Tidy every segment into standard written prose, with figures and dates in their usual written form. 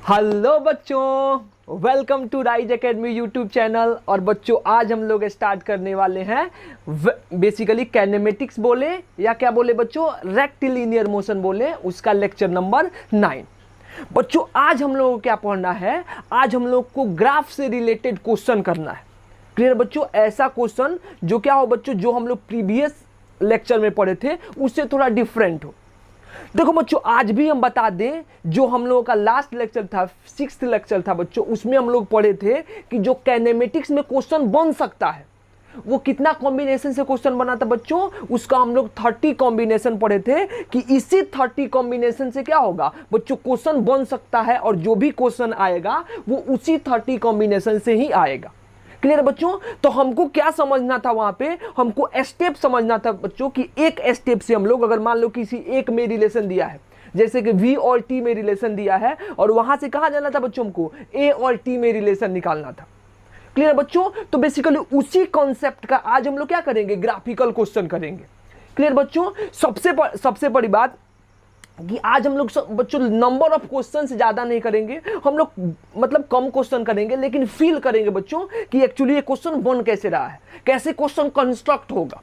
Hello बच्चों, welcome to Rise Academy YouTube channel. और बच्चों आज हम लोग स्टार्ट करने वाले हैं बेसिकली कैनेमेटिक्स बोले या क्या बोले बच्चों, रेक्टिलिनियर मोशन बोले, उसका लेक्चर नंबर 9। बच्चों आज हम लोगों को क्या पढ़ना है, आज हम लोग को ग्राफ से रिलेटेड क्वेश्चन करना है। क्लियर बच्चों, ऐसा क्वेश्चन जो क्या हो बच्चों, जो हम लोग प्रीवियस लेक्चर में पढ़े थे उससे थोड़ा डिफरेंट हो। देखो बच्चों आज भी हम बता दें, जो हम लोगों का लास्ट लेक्चर था, 6th लेक्चर था बच्चों, उसमें हम लोग पढ़े थे कि जो कैनेमेटिक्स में क्वेश्चन बन सकता है वो कितना कॉम्बिनेशन से क्वेश्चन बना था बच्चों, उसका हम लोग 30 कॉम्बिनेशन पढ़े थे कि इसी 30 कॉम्बिनेशन से क्या होगा बच्चों, क्वेश्चन बन सकता है और जो भी क्वेश्चन आएगा वो उसी 30 कॉम्बिनेशन से ही आएगा। क्लियर बच्चों, तो हमको क्या समझना था, वहां पे हमको स्टेप समझना था बच्चों कि एक स्टेप से हम लोग अगर मान लो किसी एक में रिलेशन दिया है, जैसे कि V और T में रिलेशन दिया है, और वहां से कहां जाना था बच्चों, हमको A और T में रिलेशन निकालना था। क्लियर बच्चों, तो बेसिकली उसी कॉन्सेप्ट का आज हम लोग क्या करेंगे, ग्राफिकल क्वेश्चन करेंगे। क्लियर बच्चों, सबसे बड़ी बात कि आज हम लोग बच्चों नंबर ऑफ क्वेश्चन से ज्यादा नहीं करेंगे, हम लोग मतलब कम क्वेश्चन करेंगे, लेकिन फील करेंगे बच्चों कि एक्चुअली ये क्वेश्चन बन कैसे रहा है, कैसे क्वेश्चन कंस्ट्रक्ट होगा।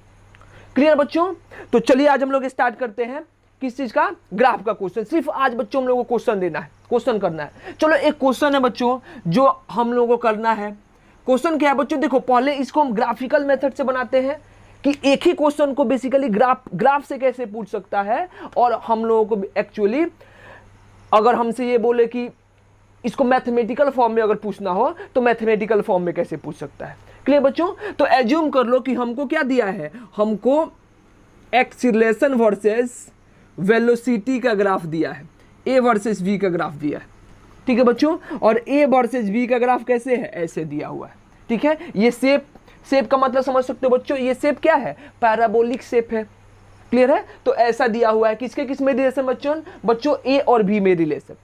क्लियर बच्चों, तो चलिए आज हम लोग स्टार्ट करते हैं किस चीज का, ग्राफ का क्वेश्चन। सिर्फ आज बच्चों हम लोगों को क्वेश्चन देना है, क्वेश्चन करना है। चलो एक क्वेश्चन है बच्चों जो हम लोगों को करना है। क्वेश्चन क्या है बच्चों, देखो पहले इसको हम ग्राफिकल मेथड से बनाते हैं कि एक ही क्वेश्चन को बेसिकली ग्राफ से कैसे पूछ सकता है, और हम लोगों को एक्चुअली अगर हमसे ये बोले कि इसको मैथमेटिकल फॉर्म में अगर पूछना हो तो मैथमेटिकल फॉर्म में कैसे पूछ सकता है। क्लियर बच्चों, तो एज्यूम कर लो कि हमको क्या दिया है, हमको एक्सीलरेशन वर्सेस वेलोसिटी का ग्राफ दिया है, ए वर्सेस वी का ग्राफ दिया है। ठीक है बच्चों, और ए वर्सेस वी का ग्राफ कैसे है, ऐसे दिया हुआ है। ठीक है, ये शेप का मतलब समझ सकते हो बच्चों, ये शेप क्या है, पैराबोलिक शेप है। क्लियर है, तो ऐसा दिया हुआ है, किसके किस में रिलेशन बच्चों ए और बी में रिलेशन।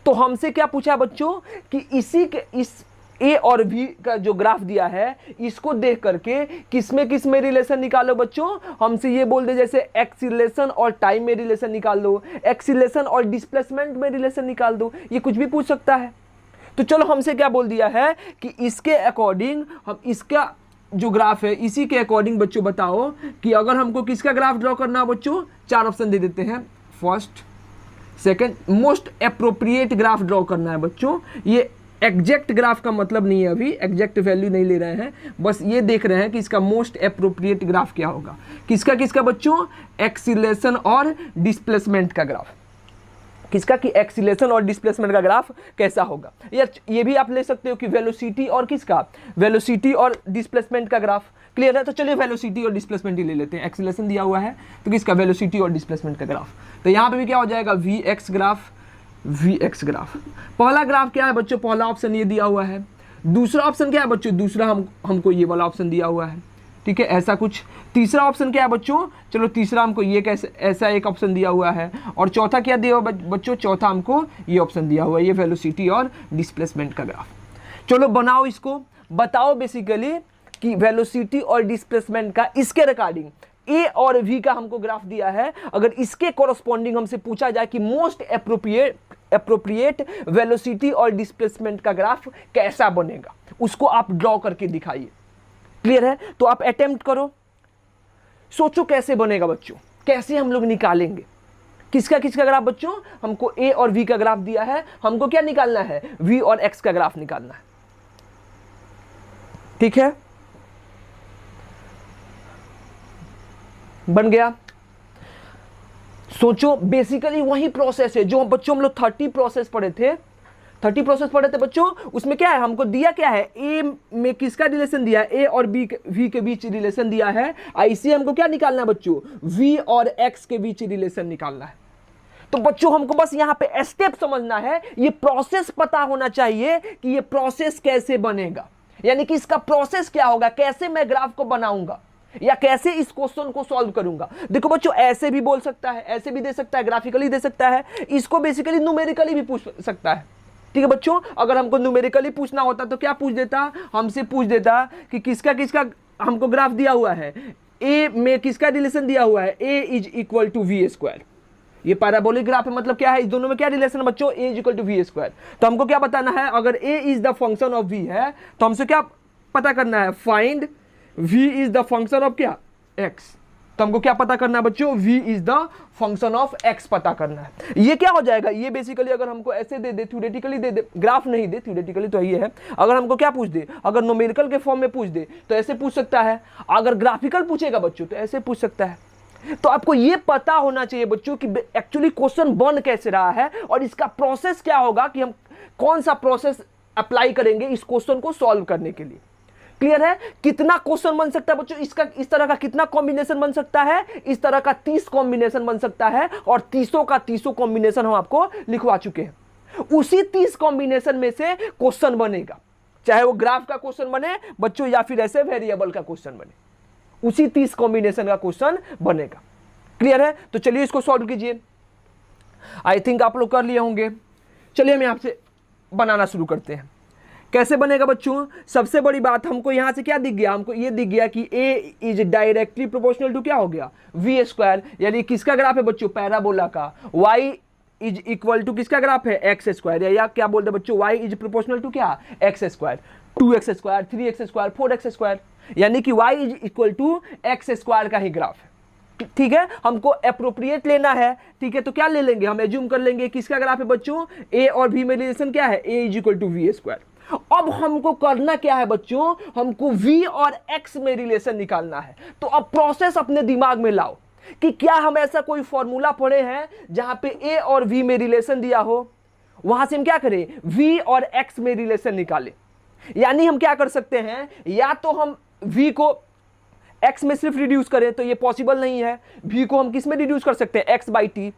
तो हमसे क्या पूछा बच्चों कि इस ए और बी का जो ग्राफ दिया है इसको देख करके किस में रिलेशन निकालो बच्चों। हमसे ये बोल दे जैसे एक्सीलरेशन और टाइम में रिलेशन निकाल दो, एक्सीलरेशन और डिस्प्लेसमेंट में रिलेशन निकाल दो, ये कुछ भी पूछ सकता है। तो चलो हमसे क्या बोल दिया है कि इसके अकॉर्डिंग हम इसका जो ग्राफ है इसी के अकॉर्डिंग बच्चों बताओ कि अगर हमको किसका ग्राफ ड्रॉ करना है बच्चों, 4 ऑप्शन दे देते हैं। First, second, most appropriate graph draw करना है बच्चों। ये एग्जैक्ट ग्राफ का मतलब नहीं है, अभी एग्जैक्ट वैल्यू नहीं ले रहे हैं, बस ये देख रहे हैं कि इसका मोस्ट एप्रोप्रिएट ग्राफ क्या होगा। किसका बच्चों, एक्सीलरेशन और डिस्प्लेसमेंट का ग्राफ। किसका, कि एक्सीलरेशन और डिस्प्लेसमेंट का ग्राफ कैसा होगा। या ये भी आप ले सकते हो कि वेलोसिटी और किसका, वेलोसिटी और डिस्प्लेसमेंट का ग्राफ। क्लियर है, तो चलिए वेलोसिटी और डिस्प्लेसमेंट ही ले लेते हैं। एक्सीलरेशन दिया हुआ है तो किसका, वेलोसिटी और डिस्प्लेसमेंट का ग्राफ। तो यहाँ पे भी क्या हो जाएगा, वी एक्स ग्राफ। पहला ग्राफ क्या है बच्चों, पहला ऑप्शन ये दिया हुआ है। दूसरा ऑप्शन क्या है बच्चों, दूसरा हमको ये वाला ऑप्शन दिया हुआ है। ठीक है, ऐसा कुछ। तीसरा ऑप्शन क्या है बच्चों, चलो तीसरा हमको ये कैसे, ऐसा एक ऑप्शन दिया हुआ है। और चौथा क्या दिया हुआ बच्चों, चौथा हमको ये ऑप्शन दिया हुआ है, ये वेलोसिटी और डिस्प्लेसमेंट का ग्राफ। चलो बनाओ इसको, बताओ बेसिकली कि वेलोसिटी और डिस्प्लेसमेंट का इसके रिगार्डिंग ए और वी का हमको ग्राफ दिया है, अगर इसके कॉरस्पॉन्डिंग हमसे पूछा जाए कि मोस्ट एप्रोप्रिएट वेलोसिटी और डिस्प्लेसमेंट का ग्राफ कैसा बनेगा, उसको आप ड्रॉ करके दिखाइए। क्लियर है, तो आप अटेम्प्ट करो, सोचो कैसे बनेगा बच्चों, कैसे हम लोग निकालेंगे किसका ग्राफ बच्चों। हमको ए और वी का ग्राफ दिया है, हमको क्या निकालना है, वी और एक्स का ग्राफ निकालना है। ठीक है, बन गया। सोचो बेसिकली वही प्रोसेस है जो बच्चों हम लोग 30 प्रोसेस पढ़े थे बच्चों। उसमें क्या है, हमको दिया क्या है, ए में किसका रिलेशन दिया है, ए और बी वी के बीच रिलेशन दिया है। ऐसे हमको क्या निकालना है बच्चों, वी और एक्स के बीच रिलेशन निकालना है। तो बच्चों हमको बस यहाँ पे स्टेप समझना है, ये प्रोसेस पता होना चाहिए कि ये प्रोसेस कैसे बनेगा, यानी कि इसका प्रोसेस क्या होगा, कैसे मैं ग्राफ को बनाऊंगा या कैसे इस क्वेश्चन को सॉल्व करूंगा। देखो बच्चों ऐसे भी बोल सकता है, ऐसे भी दे सकता है, ग्राफिकली दे सकता है, इसको बेसिकली न्यूमेरिकली भी पूछ सकता है। ठीक है बच्चों, अगर हमको न्यूमेरिकली पूछना होता तो क्या पूछ देता, हमसे पूछ देता कि किसका हमको ग्राफ दिया हुआ है, ए में किसका रिलेशन दिया हुआ है, A is equal to we square. ये पैराबोलिक ग्राफ है, मतलब क्या है, इस दोनों में क्या रिलेशन है बच्चों, a equal to we square. तो हमको क्या बताना है, अगर a is the function of v है तो हमसे क्या पता करना है, find v is the function of क्या, x। तो हमको क्या पता करना है बच्चों, v is the function of x पता करना है। ये क्या हो जाएगा, ये बेसिकली अगर हमको ऐसे दे दे, थ्योरेटिकली दे दे, ग्राफ नहीं दे, थ्योरेटिकली तो ये है, अगर हमको क्या पूछ दे, अगर न्यूमेरिकल के फॉर्म में पूछ दे तो ऐसे पूछ सकता है, अगर ग्राफिकल पूछेगा बच्चों तो ऐसे पूछ सकता है। तो आपको ये पता होना चाहिए बच्चों कि एक्चुअली क्वेश्चन बन कैसे रहा है और इसका प्रोसेस क्या होगा, कि हम कौन सा प्रोसेस अप्लाई करेंगे इस क्वेश्चन को सॉल्व करने के लिए। क्लियर है, कितना क्वेश्चन बन सकता है बच्चों इसका, इस तरह का कितना कॉम्बिनेशन बन सकता है, इस तरह का 30 कॉम्बिनेशन बन सकता है, और 30 का 30 कॉम्बिनेशन हम आपको लिखवा चुके हैं। उसी 30 कॉम्बिनेशन में से क्वेश्चन बनेगा, चाहे वो ग्राफ का क्वेश्चन बने बच्चों या फिर ऐसे वेरिएबल का क्वेश्चन बने, उसी 30 कॉम्बिनेशन का क्वेश्चन बनेगा। क्लियर है, तो चलिए इसको सॉल्व कीजिए। आई थिंक आप लोग कर लिए होंगे। चलिए हम यहां से बनाना शुरू करते हैं। कैसे बनेगा बच्चों, सबसे बड़ी बात हमको यहां से क्या दिख गया, हमको ये दिख गया कि a is directly proportional to क्या हो गया, v स्क्वायर, यानी किसका ग्राफ है बच्चों, पैराबोला का। y इज इक्वल टू किसका ग्राफ है, एक्स स्क्वायर, या क्या बोलते हैं बच्चों, y इज प्रोपोर्शनल टू क्या, x square, 2x square, 3x square, 4x square, यानी कि y is equal to x square का ही ग्राफ है। ठीक है, हमको अप्रोप्रिएट लेना है। ठीक है, तो क्या ले लेंगे, हम एज्यूम कर लेंगे किसका ग्राफ है बच्चों, a और v में रिलेशन क्या है, a is equal to we square. अब हमको करना क्या है बच्चों, हमको v और x में रिलेशन निकालना है। तो अब प्रोसेस अपने दिमाग में लाओ कि क्या हम ऐसा कोई फॉर्मूला पढ़े हैं जहां पे a और v में रिलेशन दिया हो, वहां से हम क्या करें, v और x में रिलेशन निकालें। यानी हम क्या कर सकते हैं, या तो हम v को x में सिर्फ रिड्यूस करें, तो ये पॉसिबल नहीं है। v को हम किस में रिड्यूस कर सकते हैं, x by T,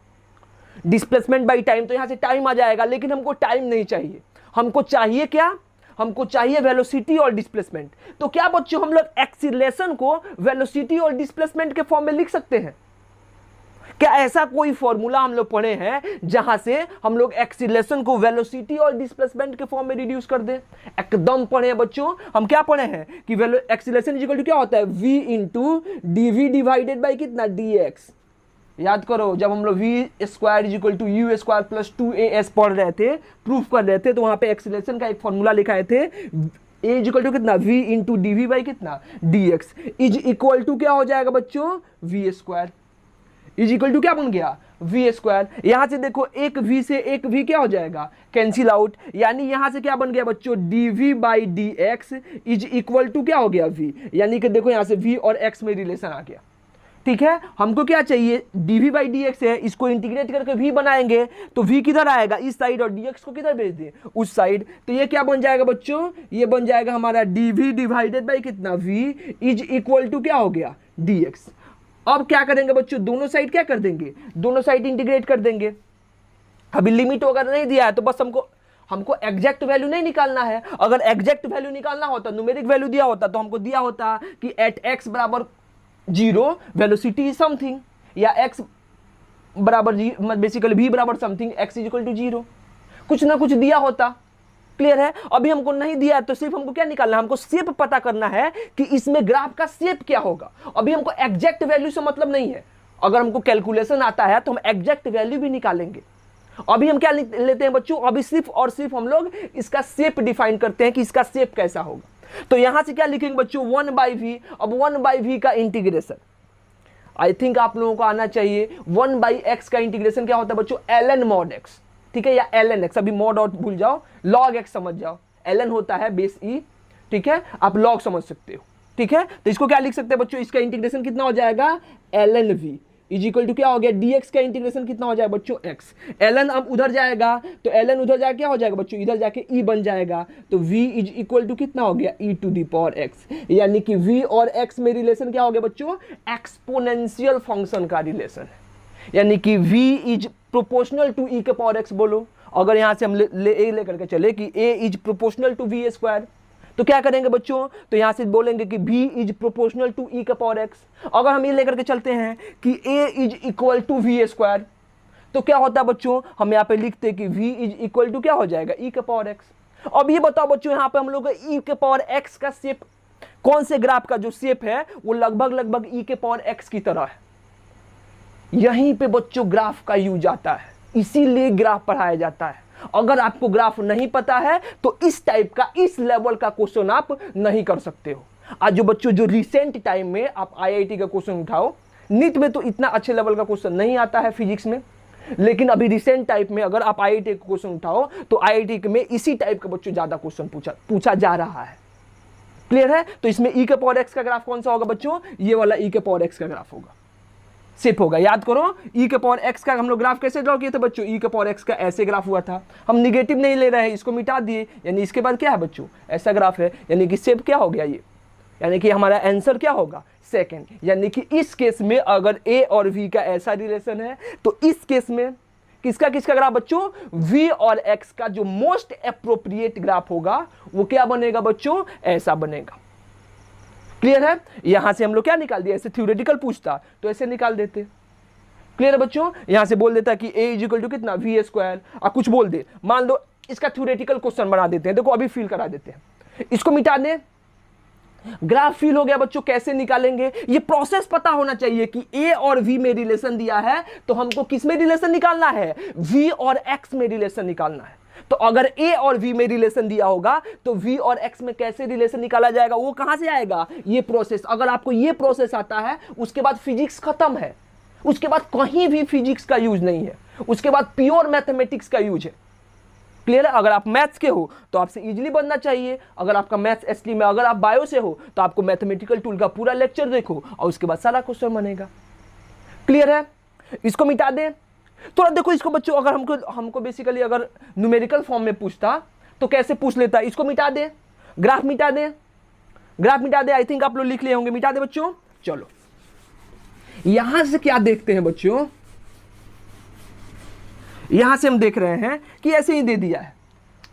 displacement by time, तो यहां से टाइम आ जाएगा, लेकिन हमको टाइम नहीं चाहिए, हमको चाहिए क्या, हमको चाहिए वेलोसिटी और डिस्प्लेसमेंट। तो क्या बच्चों हम लोग एक्सीलरेशन को वेलोसिटी और डिस्प्लेसमेंट के फॉर्म में लिख सकते हैं, क्या ऐसा कोई फॉर्मूला हम लोग पढ़े हैं जहां से हम लोग एक्सीलरेशन को वेलोसिटी और डिस्प्लेसमेंट के फॉर्म में रिड्यूस कर दें? एकदम पढ़े हैं बच्चों, हम क्या पढ़े हैं कि एक्सीलरेशन इक्वल टू क्या होता है, v into d divided by कितना, dx। याद करो, जब हम लोग v square is equal to u square plus 2as पढ़ रहे थे, प्रूफ कर रहे थे, तो वहां पे एक्सीलरेशन का एक फॉर्मूला लिखाए थे, a इज इक्वल टू कितना, v इंटू डी बाई कितना, dx इज इक्वल टू क्या हो जाएगा बच्चों, v square is equal to क्या बन गया, v स्क्वायर। यहां से देखो एक v से एक v क्या हो जाएगा, कैंसिल आउट, यानी यहां से क्या बन गया बच्चों, dv बाई dx इज इक्वल टू क्या हो गया, v, यानी कि देखो यहां से v और x में रिलेशन आ गया। ठीक है, हमको क्या चाहिए, dv बाई dx है, इसको इंटीग्रेट करके v बनाएंगे, तो v किधर आएगा, इस साइड, और dx को किधर भेज दें, उस साइड। तो ये क्या बन जाएगा बच्चों, ये बन जाएगा हमारा dv डिवाइडेड बाई कितना, v इज इक्वल टू क्या हो गया, dx। अब क्या करेंगे बच्चों, दोनों साइड क्या कर देंगे, दोनों साइड इंटीग्रेट कर देंगे। अभी लिमिट वगैरह नहीं दिया है, तो बस हमको एग्जैक्ट वैल्यू नहीं निकालना है। अगर एग्जैक्ट वैल्यू निकालना होता, न्यूमेरिक वैल्यू दिया होता, तो हमको दिया होता कि एट x बराबर 0 वेलोसिटी इज समथिंग, या x बराबर बेसिकली v बराबर something, x is equal to 0, कुछ ना कुछ दिया होता। क्लियर है, अभी हमको नहीं दिया है, तो सिर्फ हमको क्या निकालना है, हमको शेप पता करना है कि इसमें ग्राफ का शेप क्या होगा। अभी हमको एग्जैक्ट वैल्यू से मतलब नहीं है, अगर हमको कैलकुलेशन आता है तो हम एग्जैक्ट वैल्यू भी निकालेंगे। अभी हम क्या लेते हैं बच्चों, अभी सिर्फ और सिर्फ हम लोग इसका शेप डिफाइन करते हैं कि इसका शेप कैसा होगा। तो यहां से क्या लिखेंगे बच्चों, 1/v। अब 1/v का इंटीग्रेशन आई थिंक आप लोगों को आना चाहिए। 1/x का इंटीग्रेशन क्या होता है बच्चों, ln mod x, ठीक है, या ln x, अभी mod और भूल जाओ, log x समझ जाओ, ln होता है बेस e, ठीक है, आप log समझ सकते हो। ठीक है, तो इसको क्या लिख सकते हैं बच्चों, इसका इंटीग्रेशन कितना हो जाएगा, ln v is equal to क्या हो गया, dx का इंटीग्रेशन कितना हो जाएगा बच्चों, x। ln अब उधर जाएगा, तो ln उधर जाके क्या हो जाएगा बच्चों, इधर जाके e बन जाएगा, तो v इज इक्वल टू कितना हो गया, e to the power x, यानी कि v और x में रिलेशन क्या हो गया बच्चों, एक्सपोनेंशियल फंक्शन का रिलेशन है, यानी कि v is proportional to e के पावर x। बोलो, अगर यहां से हम लेकर के चले कि a is proportional to v square, तो क्या करेंगे बच्चों, तो यहां से बोलेंगे कि v is proportional to e का पावर x। अगर हम ये लेकर के चलते हैं कि a is equal to v square, तो क्या होता है बच्चों, हम यहाँ पे लिखते हैं कि v इज इक्वल टू क्या हो जाएगा, e का पावर x। अब ये बताओ बच्चों, यहाँ पे हम लोग e के पावर x का शेप, कौन से ग्राफ का जो शेप है वो लगभग e के पावर x की तरह है। यहीं पे बच्चों ग्राफ का यूज आता है, इसीलिए ग्राफ पढ़ाया जाता है। अगर आपको ग्राफ नहीं पता है तो इस टाइप का, इस लेवल का क्वेश्चन आप नहीं कर सकते हो। आज जो बच्चों जो रिसेंट टाइम में आप आईआईटी का क्वेश्चन उठाओ, नीट में तो इतना अच्छे लेवल का क्वेश्चन नहीं आता है फिजिक्स में, लेकिन अभी रिसेंट टाइप में अगर आप आईआईटी का क्वेश्चन उठाओ तो आईआईटी में इसी टाइप का बच्चों ज्यादा क्वेश्चन पूछा जा रहा है। क्लियर है? तो इसमें ई के पावर एक्स का ग्राफ कौन सा होगा बच्चों? ये वाला ई के पावर एक्स का ग्राफ होगा, सिर्फ होगा। याद करो ई के पावर एक्स का हम लोग ग्राफ कैसे ड्रॉ किए थे बच्चों? ई के पावर एक्स का ऐसे ग्राफ हुआ था, हम निगेटिव नहीं ले रहे हैं, इसको मिटा दिए, यानी इसके बाद क्या है बच्चों? ऐसा ग्राफ है, यानी कि शेप क्या हो गया ये, यानी कि हमारा आंसर क्या होगा? सेकंड। यानी कि इस केस में अगर ए और वी का ऐसा रिलेशन है तो इस केस में किसका किसका ग्राफ बच्चों? v और x का जो मोस्ट एप्रोप्रिएट ग्राफ होगा वो क्या बनेगा बच्चों? ऐसा बनेगा। क्लियर है? यहां से हम लोग क्या निकाल दिया, ऐसे थ्योरेटिकल पूछता तो ऐसे निकाल देते। क्लियर है बच्चों? यहां से बोल देता कि a इज इक्वल टू कितना, वी स्क्वायर, और कुछ बोल दे, मान लो इसका थ्योरेटिकल क्वेश्चन बना देते हैं। देखो अभी फिल करा देते हैं, इसको मिटा दे, ग्राफ फिल हो गया बच्चों। कैसे निकालेंगे? ये प्रोसेस पता होना चाहिए कि ए और वी में रिलेशन दिया है तो हमको किस में रिलेशन निकालना है? वी और एक्स में रिलेशन निकालना है। तो अगर ए और वी में रिलेशन दिया होगा तो वी और एक्स में कैसे रिलेशन निकाला जाएगा? वो कहां से आएगा? ये प्रोसेस। अगर आपको ये प्रोसेस आता है उसके बाद फिजिक्स खत्म है, उसके बाद कहीं भी फिजिक्स का यूज नहीं है, उसके बाद प्योर मैथमेटिक्स का यूज है। क्लियर है? अगर आप मैथ्स के हो तो आपसे इजीली बनना चाहिए, अगर आपका मैथ्स एसटी में, अगर आप बायो से हो तो आपको मैथमेटिकल टूल का पूरा लेक्चर देखो और उसके बाद सारा क्वेश्चन बनेगा। क्लियर है? इसको मिटा दें। थोड़ा देखो इसको बच्चों, अगर हमको बेसिकली अगर न्यूमेरिकल फॉर्म में पूछता तो कैसे पूछ लेता? इसको मिटा दे, ग्राफ मिटा दे, ग्राफ मिटा दे। आई थिंक आप लोग लिख लिए होंगे, मिटा दे बच्चों। चलो यहां से क्या देखते हैं बच्चों? यहां से हम देख रहे हैं कि ऐसे ही दे दिया है,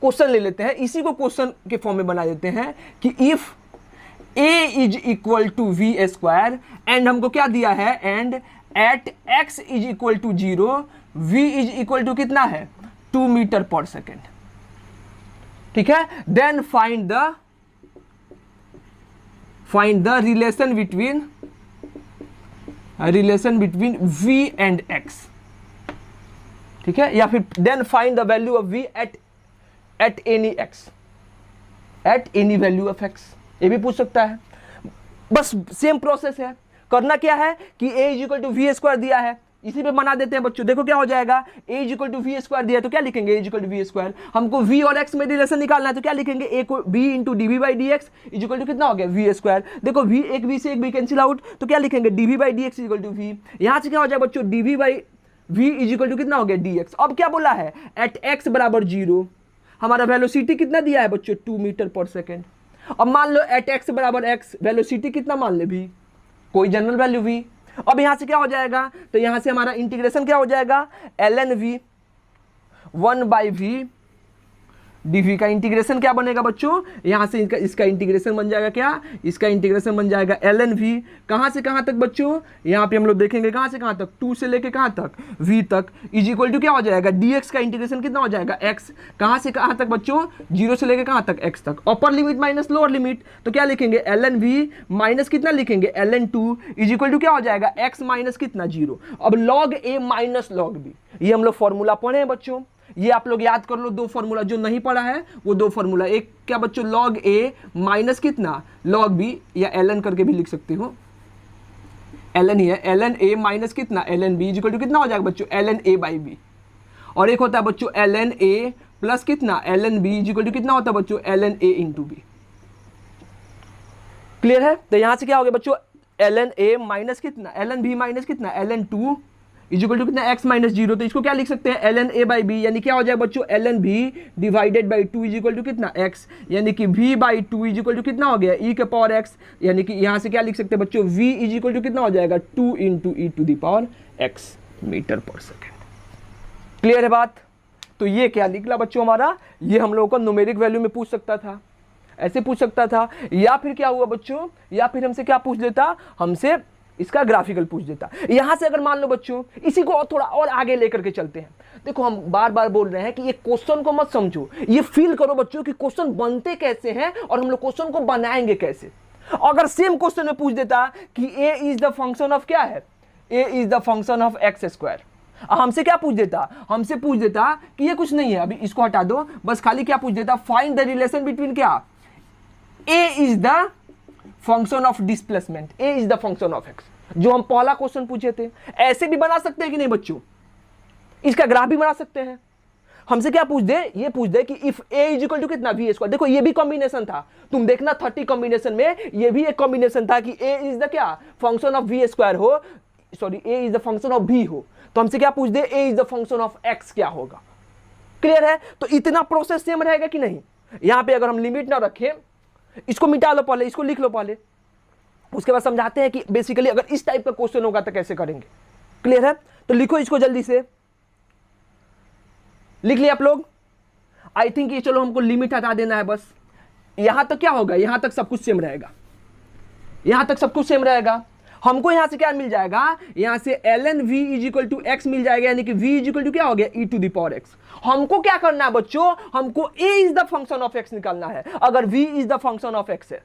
क्वेश्चन ले लेते हैं, इसी को क्वेश्चन के फॉर्म में बना देते हैं कि if a is equal to we square and हमको क्या दिया है, and at x is equal to 0 v is equal to कितना है? 2 मीटर पर सेकेंड। ठीक है? Then find the relation between v and x। ठीक है? या फिर then find the value of v at any x, at any value of x, ये भी पूछ सकता है। बस सेम प्रोसेस है। करना क्या है कि a is equal to we square दिया है, इसी पे बना देते हैं बच्चों। देखो क्या हो जाएगा, a is equal to we square दिया है तो क्या लिखेंगे? a is equal to we square. हमको v और x में रिलेशन निकालना है तो क्या लिखेंगे? a को b into d v by d x is equal to कितना हो गया? V square. देखो v, एक v से एक b कैंसिल आउट तो क्या लिखेंगे? D v by d x is equal to v। यहां से क्या हो जाएगा बच्चों? D v by v is equal to कितना हो गया? dx। अब क्या बोला है? एट x बराबर 0 हमारा वेलोसिटी कितना दिया है बच्चों? 2 मीटर पर सेकेंड। अब मान लो एट x बराबर x, वेलोसिटी कितना मान ले? v, कोई जनरल वैल्यू v। अब यहां से क्या हो जाएगा? तो यहां से हमारा इंटीग्रेशन क्या हो जाएगा? ln v 1/v dv का इंटीग्रेशन क्या बनेगा बच्चों? यहां से इसका इंटीग्रेशन बन जाएगा क्या? इसका इंटीग्रेशन बन जाएगा ln v, कहां से कहां तक बच्चों? यहां पे हम लोग देखेंगे कहां से कहां तक, 2 से लेके कहां तक? v तक, इज इक्वल टू क्या हो जाएगा? dx का इंटीग्रेशन कितना हो जाएगा? x, कहां से कहां तक बच्चों? 0 से लेके कहां तक? x तक। Upper limit minus lower limit तो क्या लिखेंगे? ln v माइनस कितना लिखेंगे? ln 2 इज इक्वल टू क्या हो जाएगा? x माइनस कितना? 0। अब log a minus log b, ये हम लोग फॉर्मूला पढ़े हैं बच्चों, ये आप लोग याद कर लो। 2 फॉर्मूला जो नहीं पढ़ा है वो 2 फॉर्मूला, एक क्या बच्चों? log a माइनस कितना? log b, या ln करके भी लिख सकते हो, ln ही है, ln a माइनस कितना? ln b इक्वल टू कितना हो जाएगा बच्चों? ln a by b। और एक होता है बच्चों ln a प्लस कितना? ln b इक्वल टू कितना होता है बच्चों? ln a into b। Clear है? तो यहां से क्या हो गया बच्चों? ln a माइनस कितना? ln b माइनस कितना? ln 2 इज इक्वल टू कितना? x minus 0। तो इसको क्या लिख सकते हैं? ln a बाई b, यानी क्या हो जाएगा बच्चों? ln b divided by 2 is equal to कितना? x, यानी कि v by 2 is equal to कितना हो गया? e के पावर x, यानी कि यहां से क्या लिख सकते हैं बच्चों? v इज इक्वल टू कितना हो जाएगा? 2 into e to the power x metre per second. Clear है बात? तो ये क्या निकला बच्चों हमारा? ये हम लोगों को न्यूमेरिक वैल्यू में पूछ सकता था, ऐसे पूछ सकता था, या फिर क्या हुआ बच्चों? या फिर हमसे क्या पूछ लेता? हमसे इसका ग्राफिकल पूछ देता। यहां से अगर मान लो बच्चों, इसी को थोड़ा और आगे लेकर के चलते हैं। देखो हम बार बार बोल रहे हैं कि ये क्वेश्चन को मत समझो, ये फील करो बच्चों कि क्वेश्चन बनते कैसे हैं और हम लोग क्वेश्चन को बनाएंगे कैसे। अगर सेम क्वेश्चन में पूछ देता कि a is the function of क्या है? A is the function of X square. हमसे क्या पूछ देता, हमसे पूछ देता कि ये कुछ नहीं है, अभी इसको हटा दो, बस खाली क्या पूछ देता, फाइंड द रिलेशन बिटवीन क्या, A is the function of displacement, A is the function of X, जो हम पहला क्वेश्चन पूछे थे। ऐसे भी बना सकते हैं कि नहीं बच्चों, इसका ग्राफ भी बना सकते हैं। हमसे क्या पूछ दे, ये पूछ दे कि if a is equal to कितना वी स्क्वायर। देखो ये भी कॉम्बिनेशन था, तुम देखना 30 कॉम्बिनेशन में ये भी एक कॉम्बिनेशन था कि ए इज द क्या फंक्शन ऑफ वी स्क्वायर हो, sorry A is the function of B हो। तो हमसे क्या पूछ दे, A is the function of X क्या होगा। क्लियर है, तो इतना प्रोसेस सेम रहेगा कि नहीं। यहां पे अगर हम लिमिट ना रखें, इसको मिटा लो पहले, इसको लिख लो पहले, उसके बाद समझाते हैं कि बेसिकली अगर इस टाइप का क्वेश्चन होगा तो कैसे करेंगे। क्लियर है, तो लिखो इसको जल्दी से, लिख लिया आप लोग। आई थिंक ये चलो हमको लिमिट हटा देना है बस। यहां तक क्या होगा, यहां तक सब कुछ सेम रहेगा, यहां तक सब कुछ सेम रहेगा। हमको यहां से क्या मिल जाएगा, यहां से ln v is equal to X मिल जाएगा, यानी कि v इज इक्वल टू क्या हो गया, e to the power x। हमको क्या करना है बच्चों, हमको a is the function of x निकालना है। अगर v is the function of x है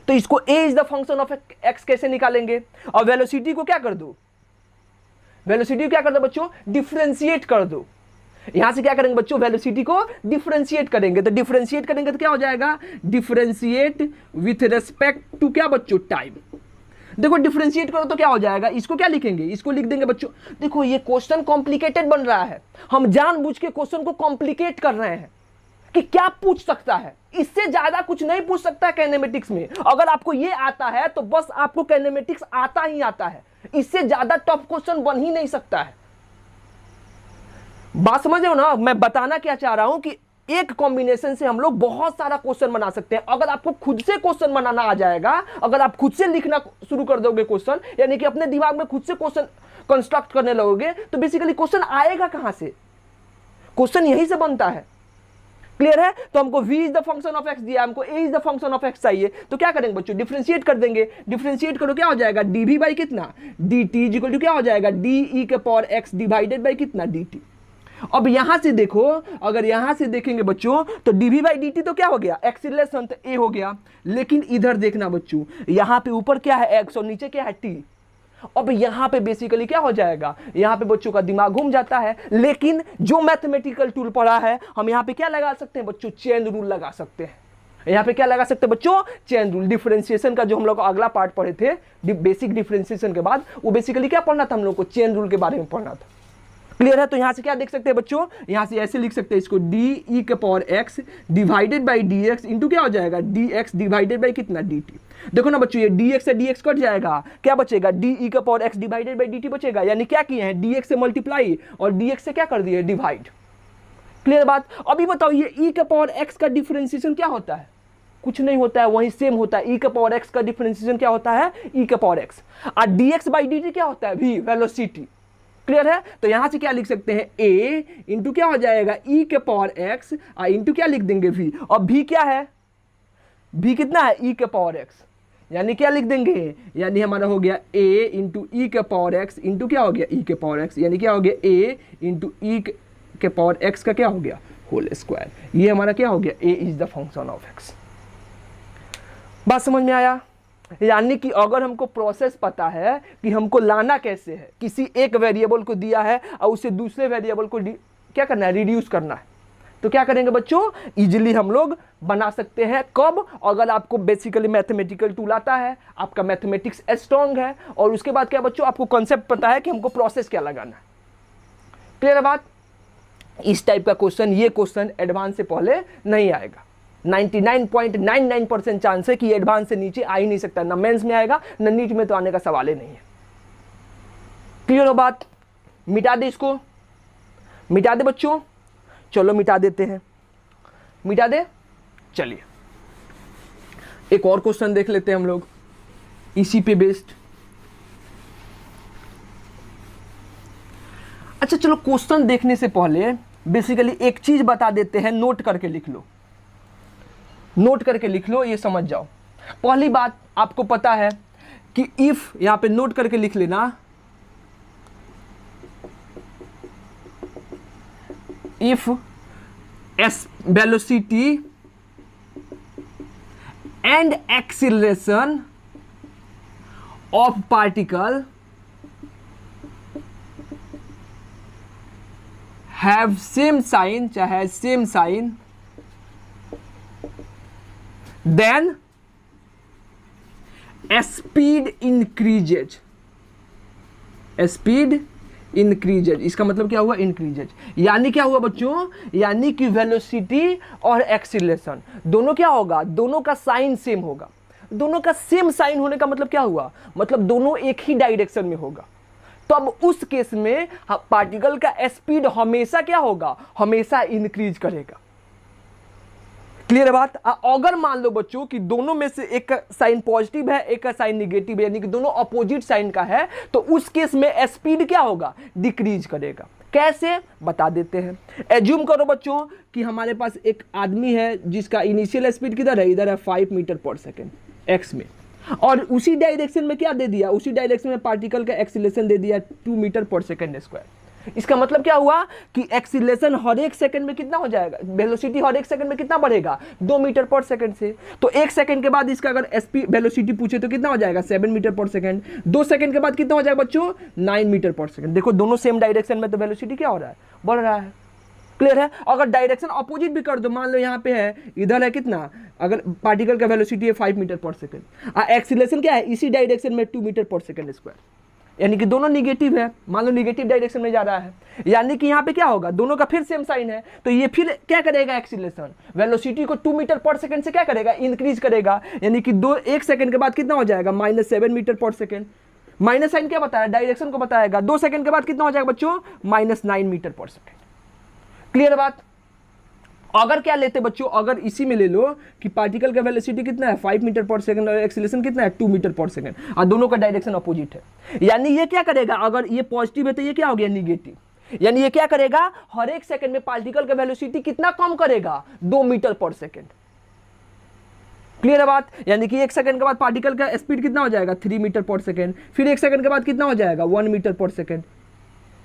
तो इसको a is the function of x कैसे निकालेंगे। और वेलोसिटी को क्या कर दो, वेलोसिटी को क्या कर दो बच्चों, डिफरेंशिएट कर दो। यहां से क्या करेंगे बच्चों, वेलोसिटी को डिफरेंशिएट करेंगे। तो डिफरेंशिएट करेंगे तो क्या हो जाएगा, डिफरेंशिएट विथ रेस्पेक्ट टू क्या बच्चों, टाइम। देखो डिफरेंशिएट करो तो क्या हो जाएगा, इसको क्या लिखेंगे, इसको लिख देंगे बच्चों। देखो ये क्वेश्चन कॉम्प्लिकेटेड बन रहा है, हम जानबूझ के क्वेश्चन को कॉम्प्लिकेट कर रहे हैं कि क्या पूछ सकता है, इससे ज्यादा कुछ नहीं पूछ सकता है कैनेमेटिक्स में। अगर आपको ये आता है तो बस आपको कैनेमेटिक्स आता ही आता है, इससे ज्यादा टफ क्वेश्चन बन ही नहीं सकता है। बात समझ रहे हो ना, मैं बताना क्या चाह रहा हूं कि एक कॉम्बिनेशन से हम लोग बहुत सारा क्वेश्चन बना सकते हैं। अगर आपको खुद से क्वेश्चन बनाना आ जाएगा, अगर आप खुद से लिखना शुरू कर दोगे क्वेश्चन, यानी कि अपने दिमाग में खुद से क्वेश्चन कंस्ट्रक्ट करने लगोगे, तो बेसिकली क्वेश्चन आएगा कहां से, क्वेश्चन यहीं से बनता है। क्लियर है, तो हमको v is the function of x दिया, हमको a is the function of x चाहिए, तो क्या करेंगे बच्चों, डिफरेंशिएट कर देंगे। डिफरेंशिएट करो क्या हो जाएगा, dv बाई कितना, dt इज इक्वल टू क्या हो जाएगा, de के पावर x डिवाइडेड बाई कितना, dt। अब यहां से देखो, अगर यहां से देखेंगे बच्चों तो dv बाई dt तो क्या हो गया, एक्सीलरेशन तो a हो गया। लेकिन इधर देखना बच्चों, यहां पे ऊपर क्या है x और नीचे क्या है t। अब यहां पे बेसिकली क्या हो जाएगा, यहां पे बच्चों का दिमाग घूम जाता है। लेकिन जो मैथमेटिकल टूल पढ़ा है, हम यहां पे क्या लगा सकते हैं बच्चों, चेन रूल लगा सकते हैं। यहां पे क्या लगा सकते हैं बच्चों, चेन रूल। डिफरेंशिएशन का जो हम लोग अगला पार्ट पढ़े थे, बेसिक डिफरेंशिएशन के बाद, वो बेसिकली क्या पढ़ना था हम लोग को, चेन रूल के बारे में पढ़ना था। क्लियर है, तो यहां से क्या देख सकते हैं बच्चों, यहां से ऐसे लिख सकते हैं इसको, de के power x divided by dx into क्या हो जाएगा, dx डिवाइडेड बाई कितना, dt। देखो ना बच्चों, ये dx से dx कट जाएगा, क्या बचेगा, de के power x divided by dt बचेगा। यानी क्या किए हैं, dx से मल्टीप्लाई और dx से क्या कर दिए, डिवाइड। क्लियर बात। अभी बताओ ये e के पावर x का डिफरेंशिएशन क्या होता है, कुछ नहीं होता है, वही सेम होता है। e के पावर x का डिफरेंशिएशन क्या होता है, e के पावर x। और dx बाई dt क्या होता है, v, वेलोसिटी। क्लियर है, तो यहां से क्या लिख सकते हैं, a इंटू क्या हो जाएगा, e के पावर x इंटू क्या लिख देंगे, v। और v क्या है, v कितना है, e के पावर x, यानी क्या लिख देंगे, यानी हमारा हो गया a इंटू ई के पावर x इंटू क्या हो गया, e के पावर x, यानी क्या हो गया, a इंटू ई के पावर x का क्या हो गया, होल स्क्वायर। ये हमारा क्या हो गया, a is the function of x। बात समझ में आया। यानी कि अगर हमको प्रोसेस पता है कि हमको लाना कैसे है, किसी एक वेरिएबल को दिया है और उसे दूसरे वेरिएबल को क्या करना है, रिड्यूस करना है, तो क्या करेंगे बच्चों, इजीली हम लोग बना सकते हैं। कब, अगर आपको बेसिकली मैथमेटिकल टूल आता है, आपका मैथमेटिक्स स्ट्रांग है, और उसके बाद क्या बच्चों, आपको कॉन्सेप्ट पता है कि हमको प्रोसेस क्या लगाना है। क्लियर बात। इस टाइप का क्वेश्चन, ये क्वेश्चन एडवांस से पहले नहीं आएगा। 99.99% चांस है कि एडवांस से नीचे आ ही नहीं सकता, ना मेंस में आएगा ना नीट में, तो आने का सवाल ही नहीं है। क्लियर हो बात। मिटा दे इसको, मिटा दे बच्चों, चलो मिटा देते हैं, मिटा दे। चलिए एक और क्वेश्चन देख लेते हैं हम लोग इसी पे बेस्ड। अच्छा चलो, क्वेश्चन देखने से पहले बेसिकली एक चीज बता देते हैं, नोट करके लिख लो, नोट करके लिख लो, ये समझ जाओ। पहली बात आपको पता है कि इफ, यहां पे नोट करके लिख लेना, if S velocity and acceleration of particle have same sign, चाहे same sign, then speed increases, speed increases, इसका मतलब क्या हुआ, इंक्रीजेज। यानी क्या हुआ बच्चों, यानी कि वेलोसिटी और एक्सीलरेशन दोनों क्या होगा, दोनों का साइन सेम होगा। दोनों का सेम साइन होने का मतलब क्या हुआ, मतलब दोनों एक ही डायरेक्शन में होगा। तो अब उस केस में पार्टिकल का स्पीड हमेशा क्या होगा, हमेशा इंक्रीज करेगा। क्लियर है बात। अगर मान लो बच्चों कि दोनों में से एक साइन पॉजिटिव है, एक का साइन निगेटिव है, यानी कि दोनों अपोजिट साइन का है, तो उस केस में स्पीड क्या होगा, डिक्रीज करेगा। कैसे, बता देते हैं। एज्यूम करो बच्चों कि हमारे पास एक आदमी है जिसका इनिशियल स्पीड किधर है, इधर है 5 मीटर पर सेकेंड एक्स में, और उसी डायरेक्शन में क्या दे दिया, उसी डायरेक्शन में पार्टिकल का एक्सीलरेशन दे दिया 2 मीटर पर सेकेंड स्क्वायर। इसका मतलब क्या हुआ कि एक्सीलरेशन हर एक सेकंड में कितना हो जाएगा, वेलोसिटी हर एक सेकंड में कितना बढ़ेगा, 2 मीटर पर सेकंड से। तो 1 सेकंड के बाद इसका अगर स्पीड वेलोसिटी पूछे तो कितना हो जाएगा, 7 मीटर पर सेकंड। 2 सेकंड के बाद कितना हो जाएगा बच्चों, 9 मीटर पर सेकंड। देखो दोनों सेम डायरेक्शन में, तो वेलोसिटी क्या हो रहा है, बढ़ रहा है। क्लियर है। अगर डायरेक्शन अपोजिट भी कर दो, मान लो यहाँ पे है, इधर है कितना, अगर पार्टिकल का वेलोसिटी है 5 मीटर पर सेकंड, एक्सीलरेशन क्या है, इसी डायरेक्शन में 2 मीटर पर सेकंड स्क्वायर, यानी कि दोनों निगेटिव है। मान लो निगेटिव डायरेक्शन में जा रहा है, यानी कि यहाँ पे क्या होगा, दोनों का फिर सेम साइन है, तो ये फिर क्या करेगा, एक्सीलरेशन वेलोसिटी को 2 मीटर पर सेकंड से क्या करेगा, इंक्रीज करेगा। यानी कि 1 सेकंड के बाद कितना हो जाएगा, -7 मीटर पर सेकंड। माइनस साइन क्या बताया, डायरेक्शन को बताएगा। 2 सेकंड के बाद कितना हो जाएगा बच्चों, -9 मीटर पर सेकंड। क्लियर बात। अगर क्या लेते बच्चों, अगर इसी में ले लो कि पार्टिकल का वेलोसिटी कितना है, 5 मीटर पर सेकंड, और एक्सीलरेशन कितना है, 2 मीटर पर सेकंड, और दोनों का डायरेक्शन अपोजिट है, यानी ये क्या करेगा, अगर ये पॉजिटिव है तो ये क्या हो गया, निगेटिव। यानी ये क्या करेगा, हर एक सेकंड में पार्टिकल का वेलोसिटी कितना कम करेगा, 2 मीटर पर सेकंड। क्लियर है बात। यानी कि 1 सेकंड के बाद पार्टिकल का स्पीड कितना हो जाएगा, 3 मीटर पर सेकंड, फिर 1 सेकंड के बाद कितना हो जाएगा, 1 मीटर पर सेकंड।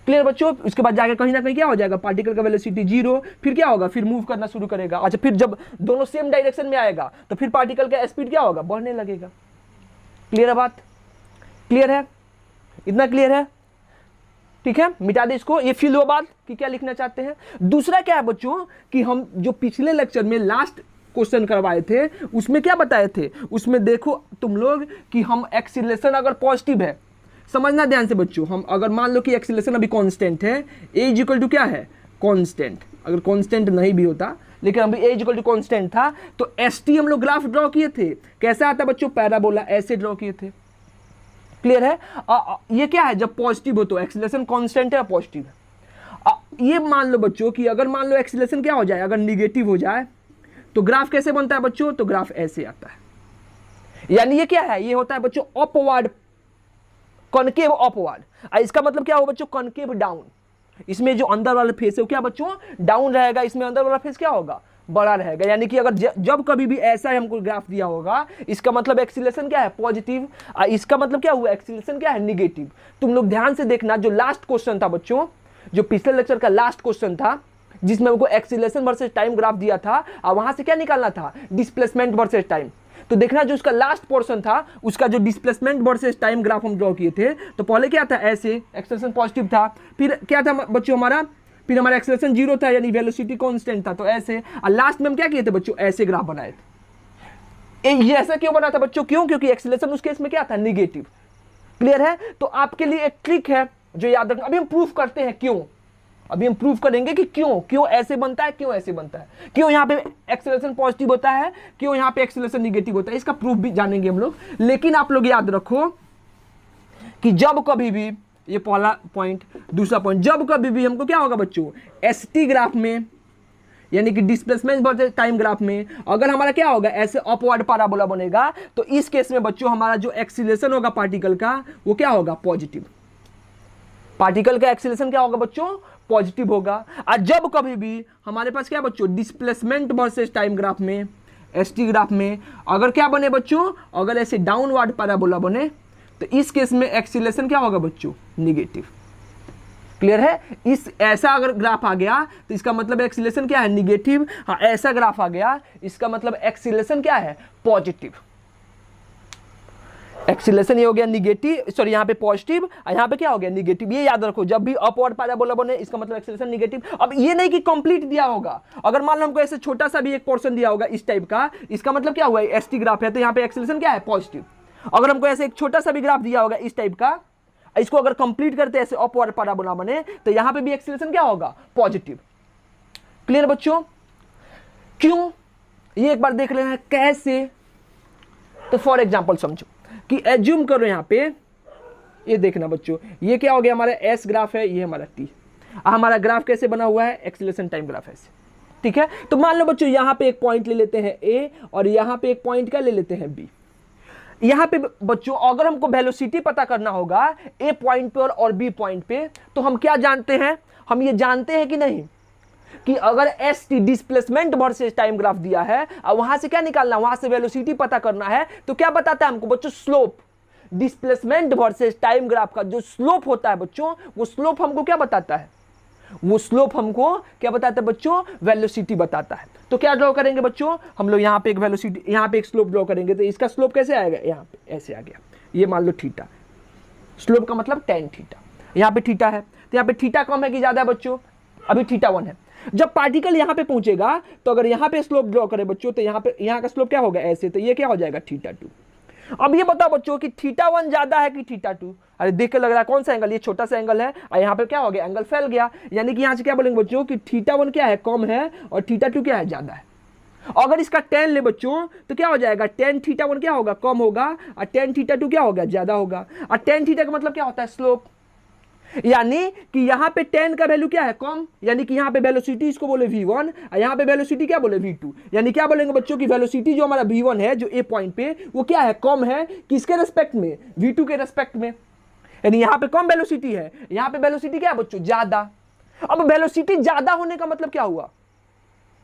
क्लियर बच्चों। उसके बाद जाके कहीं ना कहीं क्या हो जाएगा, पार्टिकल का वेलोसिटी 0, फिर क्या होगा, फिर मूव करना शुरू करेगा। अच्छा, फिर जब दोनों सेम डायरेक्शन में आएगा तो फिर पार्टिकल का स्पीड क्या होगा, बढ़ने लगेगा। क्लियर है बात, क्लियर है, इतना क्लियर है, ठीक है। मिटा दे इसको, ये फील हुआ बात कि क्या लिखना चाहते हैं। दूसरा क्या है बच्चों कि हम जो पिछले लेक्चर में लास्ट क्वेश्चन करवाए थे उसमें क्या बताए थे, उसमें देखो तुम लोग कि हम एक्सीलरेशन अगर पॉजिटिव है, समझना ध्यान से बच्चों, हम अगर मान लो कि एक्सीलरेशन अभी कांस्टेंट है, a इक्वल टू क्या है, कांस्टेंट। अगर कांस्टेंट नहीं भी होता, लेकिन अभी a इक्वल टू कांस्टेंट था, तो st हम लोग ग्राफ ड्रॉ किए थे, कैसा आता बच्चों, पैराबोला, ऐसे ड्रॉ किए थे। क्लियर है। ये क्या है, जब पॉजिटिव हो तो एक्सीलरेशन कांस्टेंट है, पॉजिटिव है। ये मान लो बच्चों कि अगर मान लो एक्सीलरेशन क्या हो जाए, अगर निगेटिव हो जाए तो ग्राफ कैसे बनता है बच्चों, तो ग्राफ ऐसे आता है। यानी ये क्या है, ये होता है बच्चों अपवर्ड, कॉनकेव अपवर्ड। इसका मतलब क्या हो बच्चों, कॉनकेव डाउन। इसमें जो अंदर वाला फेस है वो क्या बच्चों, डाउन रहेगा, इसमें अंदर वाला फेस क्या होगा, बड़ा रहेगा। यानी कि अगर जब कभी भी ऐसा हमको ग्राफ दिया होगा, इसका मतलब एक्सीलरेशन क्या है, पॉजिटिव, इसका मतलब क्या हुआ, एक्सीलरेशन क्या है, निगेटिव। तुम लोग ध्यान से देखना, जो लास्ट क्वेश्चन था बच्चों, जो पिछले लेक्चर का लास्ट क्वेश्चन था, जिसमें हमको एक्सीलरेशन वर्सेस टाइम ग्राफ दिया था, और वहां से क्या निकालना था, डिस्प्लेसमेंट वर्सेस टाइम। तो देखना जो उसका लास्ट पोर्शन था, उसका जो डिस्प्लेसमेंट वर्सेस टाइम ग्राफ हम ड्रॉ किए थे, तो पहले क्या था, ऐसे एक्सीलरेशन पॉजिटिव था, फिर क्या था बच्चों हमारा, फिर हमारा एक्सीलरेशन 0 था, यानी वेलोसिटी कांस्टेंट था, तो ऐसे, और लास्ट में हम क्या किए थे बच्चों, ऐसे ग्राफ बनाए थे। ये ऐसा क्यों बना था बच्चों, क्यों, क्योंकि एक्सीलरेशन उस केस में क्या था, निगेटिव। क्लियर है। तो आपके लिए एक ट्रिक है जो याद रखना, अभी हम प्रूफ करते हैं क्यों, अभी हम प्रूफ करेंगे कि क्यों ऐसे बनता है, क्यों ऐसे बनता है, क्यों यहाँ पे एक्सीलरेशन पॉजिटिव होता है, क्यों यहाँ पे एक्सीलरेशन निगेटिव होता है, इसका प्रूफ भी जानेंगे हम लोग। लेकिन आप लोग याद रखो कि जब कभी भी, ये पहला पॉइंट, दूसरा पॉइंट, जब कभी भी हमको क्या होगा बच्चों, एसटी ग्राफ में, यानी कि डिस्प्लेसमेंट वर्सेस टाइम ग्राफ में, अगर हमारा क्या होगा, ऐसे अपवर्ड पैराबोला बनेगा, तो इस केस में बच्चों हमारा जो एक्सीलरेशन होगा पार्टिकल का, वो क्या होगा, पॉजिटिव। पार्टिकल का एक्सीलरेशन क्या होगा बच्चों, पॉजिटिव होगा। और जब कभी भी हमारे पास क्या बच्चों, डिस्प्लेसमेंट वर्सेस टाइम ग्राफ में, एसटी ग्राफ में, अगर क्या बने बच्चों, अगर ऐसे डाउनवर्ड पैराबोला बने, तो इस केस में एक्सीलरेशन क्या होगा बच्चों, निगेटिव। क्लियर है। इस ऐसा अगर ग्राफ आ गया तो इसका मतलब एक्सीलरेशन क्या है, निगेटिव। हाँ, ऐसा ग्राफ आ गया, इसका मतलब एक्सीलरेशन क्या है, पॉजिटिव। एक्सीलरेशन ये हो गया निगेटिव, सॉरी यहाँ पे पॉजिटिव और यहाँ पे क्या हो गया निगेटिव। ये याद रखो, जब भी अपवर्ड पैराबोला बने इसका मतलब एक्सीलरेशन निगेटिव। अब ये नहीं कि कंप्लीट दिया होगा, अगर मान लो हमको ऐसे छोटा सा भी एक पोर्शन दिया होगा इस टाइप का, इसका मतलब क्या हुआ एसटी ग्राफ है तो यहाँ पे एक्सीलरेशन क्या है पॉजिटिव। अगर हमको ऐसे एक छोटा सा भी ग्राफ दिया होगा इस टाइप का, इसको अगर कंप्लीट करते ऐसे अपवर्ड पैराबोला बने तो यहाँ पे भी एक्सीलरेशन क्या होगा पॉजिटिव। क्लियर बच्चों? क्यों, ये एक बार देख लेना है कैसे। तो फॉर एग्जांपल समझो कि एज्यूम करो यहाँ पे, ये देखना बच्चों, ये क्या हो गया हमारा एस ग्राफ है, ये हमारा टी। हमारा ग्राफ कैसे बना हुआ है, एक्सीलरेशन टाइम ग्राफ ऐसे, ठीक है। तो मान लो बच्चों यहाँ पे एक पॉइंट ले लेते हैं ए और यहाँ पे एक पॉइंट क्या ले लेते हैं बी। यहाँ पे बच्चों अगर हमको वेलोसिटी पता करना होगा ए पॉइंट पे और बी पॉइंट पे, तो हम क्या जानते हैं, हम ये जानते हैं कि नहीं कि अगर S T displacement versus time graph दिया है और वहां से क्या निकालना, वहां से वेलोसिटी पता करना है, तो क्या बताता है हमको बच्चों slope. Displacement versus time graph का जो स्लोप होता है बच्चों, वो स्लोप हमको क्या बताता है, वो स्लोप हमको क्या बताता है बच्चों, वेलोसिटी बताता है। तो क्या ड्रॉ करेंगे बच्चों, हम लोग यहाँ पे एक वेलोसिटी, यहाँ पे एक स्लोप ड्रॉ करेंगे, तो इसका स्लोप कैसे आएगा, यहाँ पे ऐसे आ गया, ये मान लो थीटा, स्लोप का मतलब tan थीटा, यहाँ पे थीटा है, तो यहाँ पे थीटा कम है कि ज्यादा है बच्चों, अभी थीटा 1 है। जब पार्टिकल यहाँ पे पहुंचेगा तो अगर यहाँ पे स्लोप ड्रॉ करे बच्चों, तो यहाँ पे यहाँ का स्लोप क्या होगा ऐसे, तो ये क्या हो जाएगा थीटा 2। अब ये बताओ बच्चों कि थीटा 1 ज्यादा है कि थीटा 2। अरे देख के लग रहा है कौन सा एंगल, ये छोटा सा एंगल है और यहाँ पे क्या हो गया एंगल फैल गया, यानी कि यहाँ से क्या बोलेंगे बच्चों कि थीटा 1 क्या है कम है और थीटा 2 क्या है ज्यादा है। अगर इसका tan ले बच्चों तो क्या हो जाएगा, tan थीटा 1 क्या होगा कम होगा और tan थीटा 2 क्या होगा ज्यादा होगा। और tan थीटा का मतलब क्या होता है स्लोप, यानी कि यहाँ पे tan का वैल्यू क्या है कम, यानी कि यहाँ पे वेलोसिटी इसको बोले v1 और यहाँ पे वेलोसिटी क्या बोले v2। यानी क्या बोलेंगे बच्चों की वेलोसिटी जो हमारा v1 है जो ए पॉइंट पे, वो क्या है कम है किसके रेस्पेक्ट में, v2 के रेस्पेक्ट में। यानी यहाँ पे कम वेलोसिटी है, यहाँ पे वेलोसिटी क्या है बच्चों ज्यादा। अब वेलोसिटी ज्यादा होने का मतलब क्या हुआ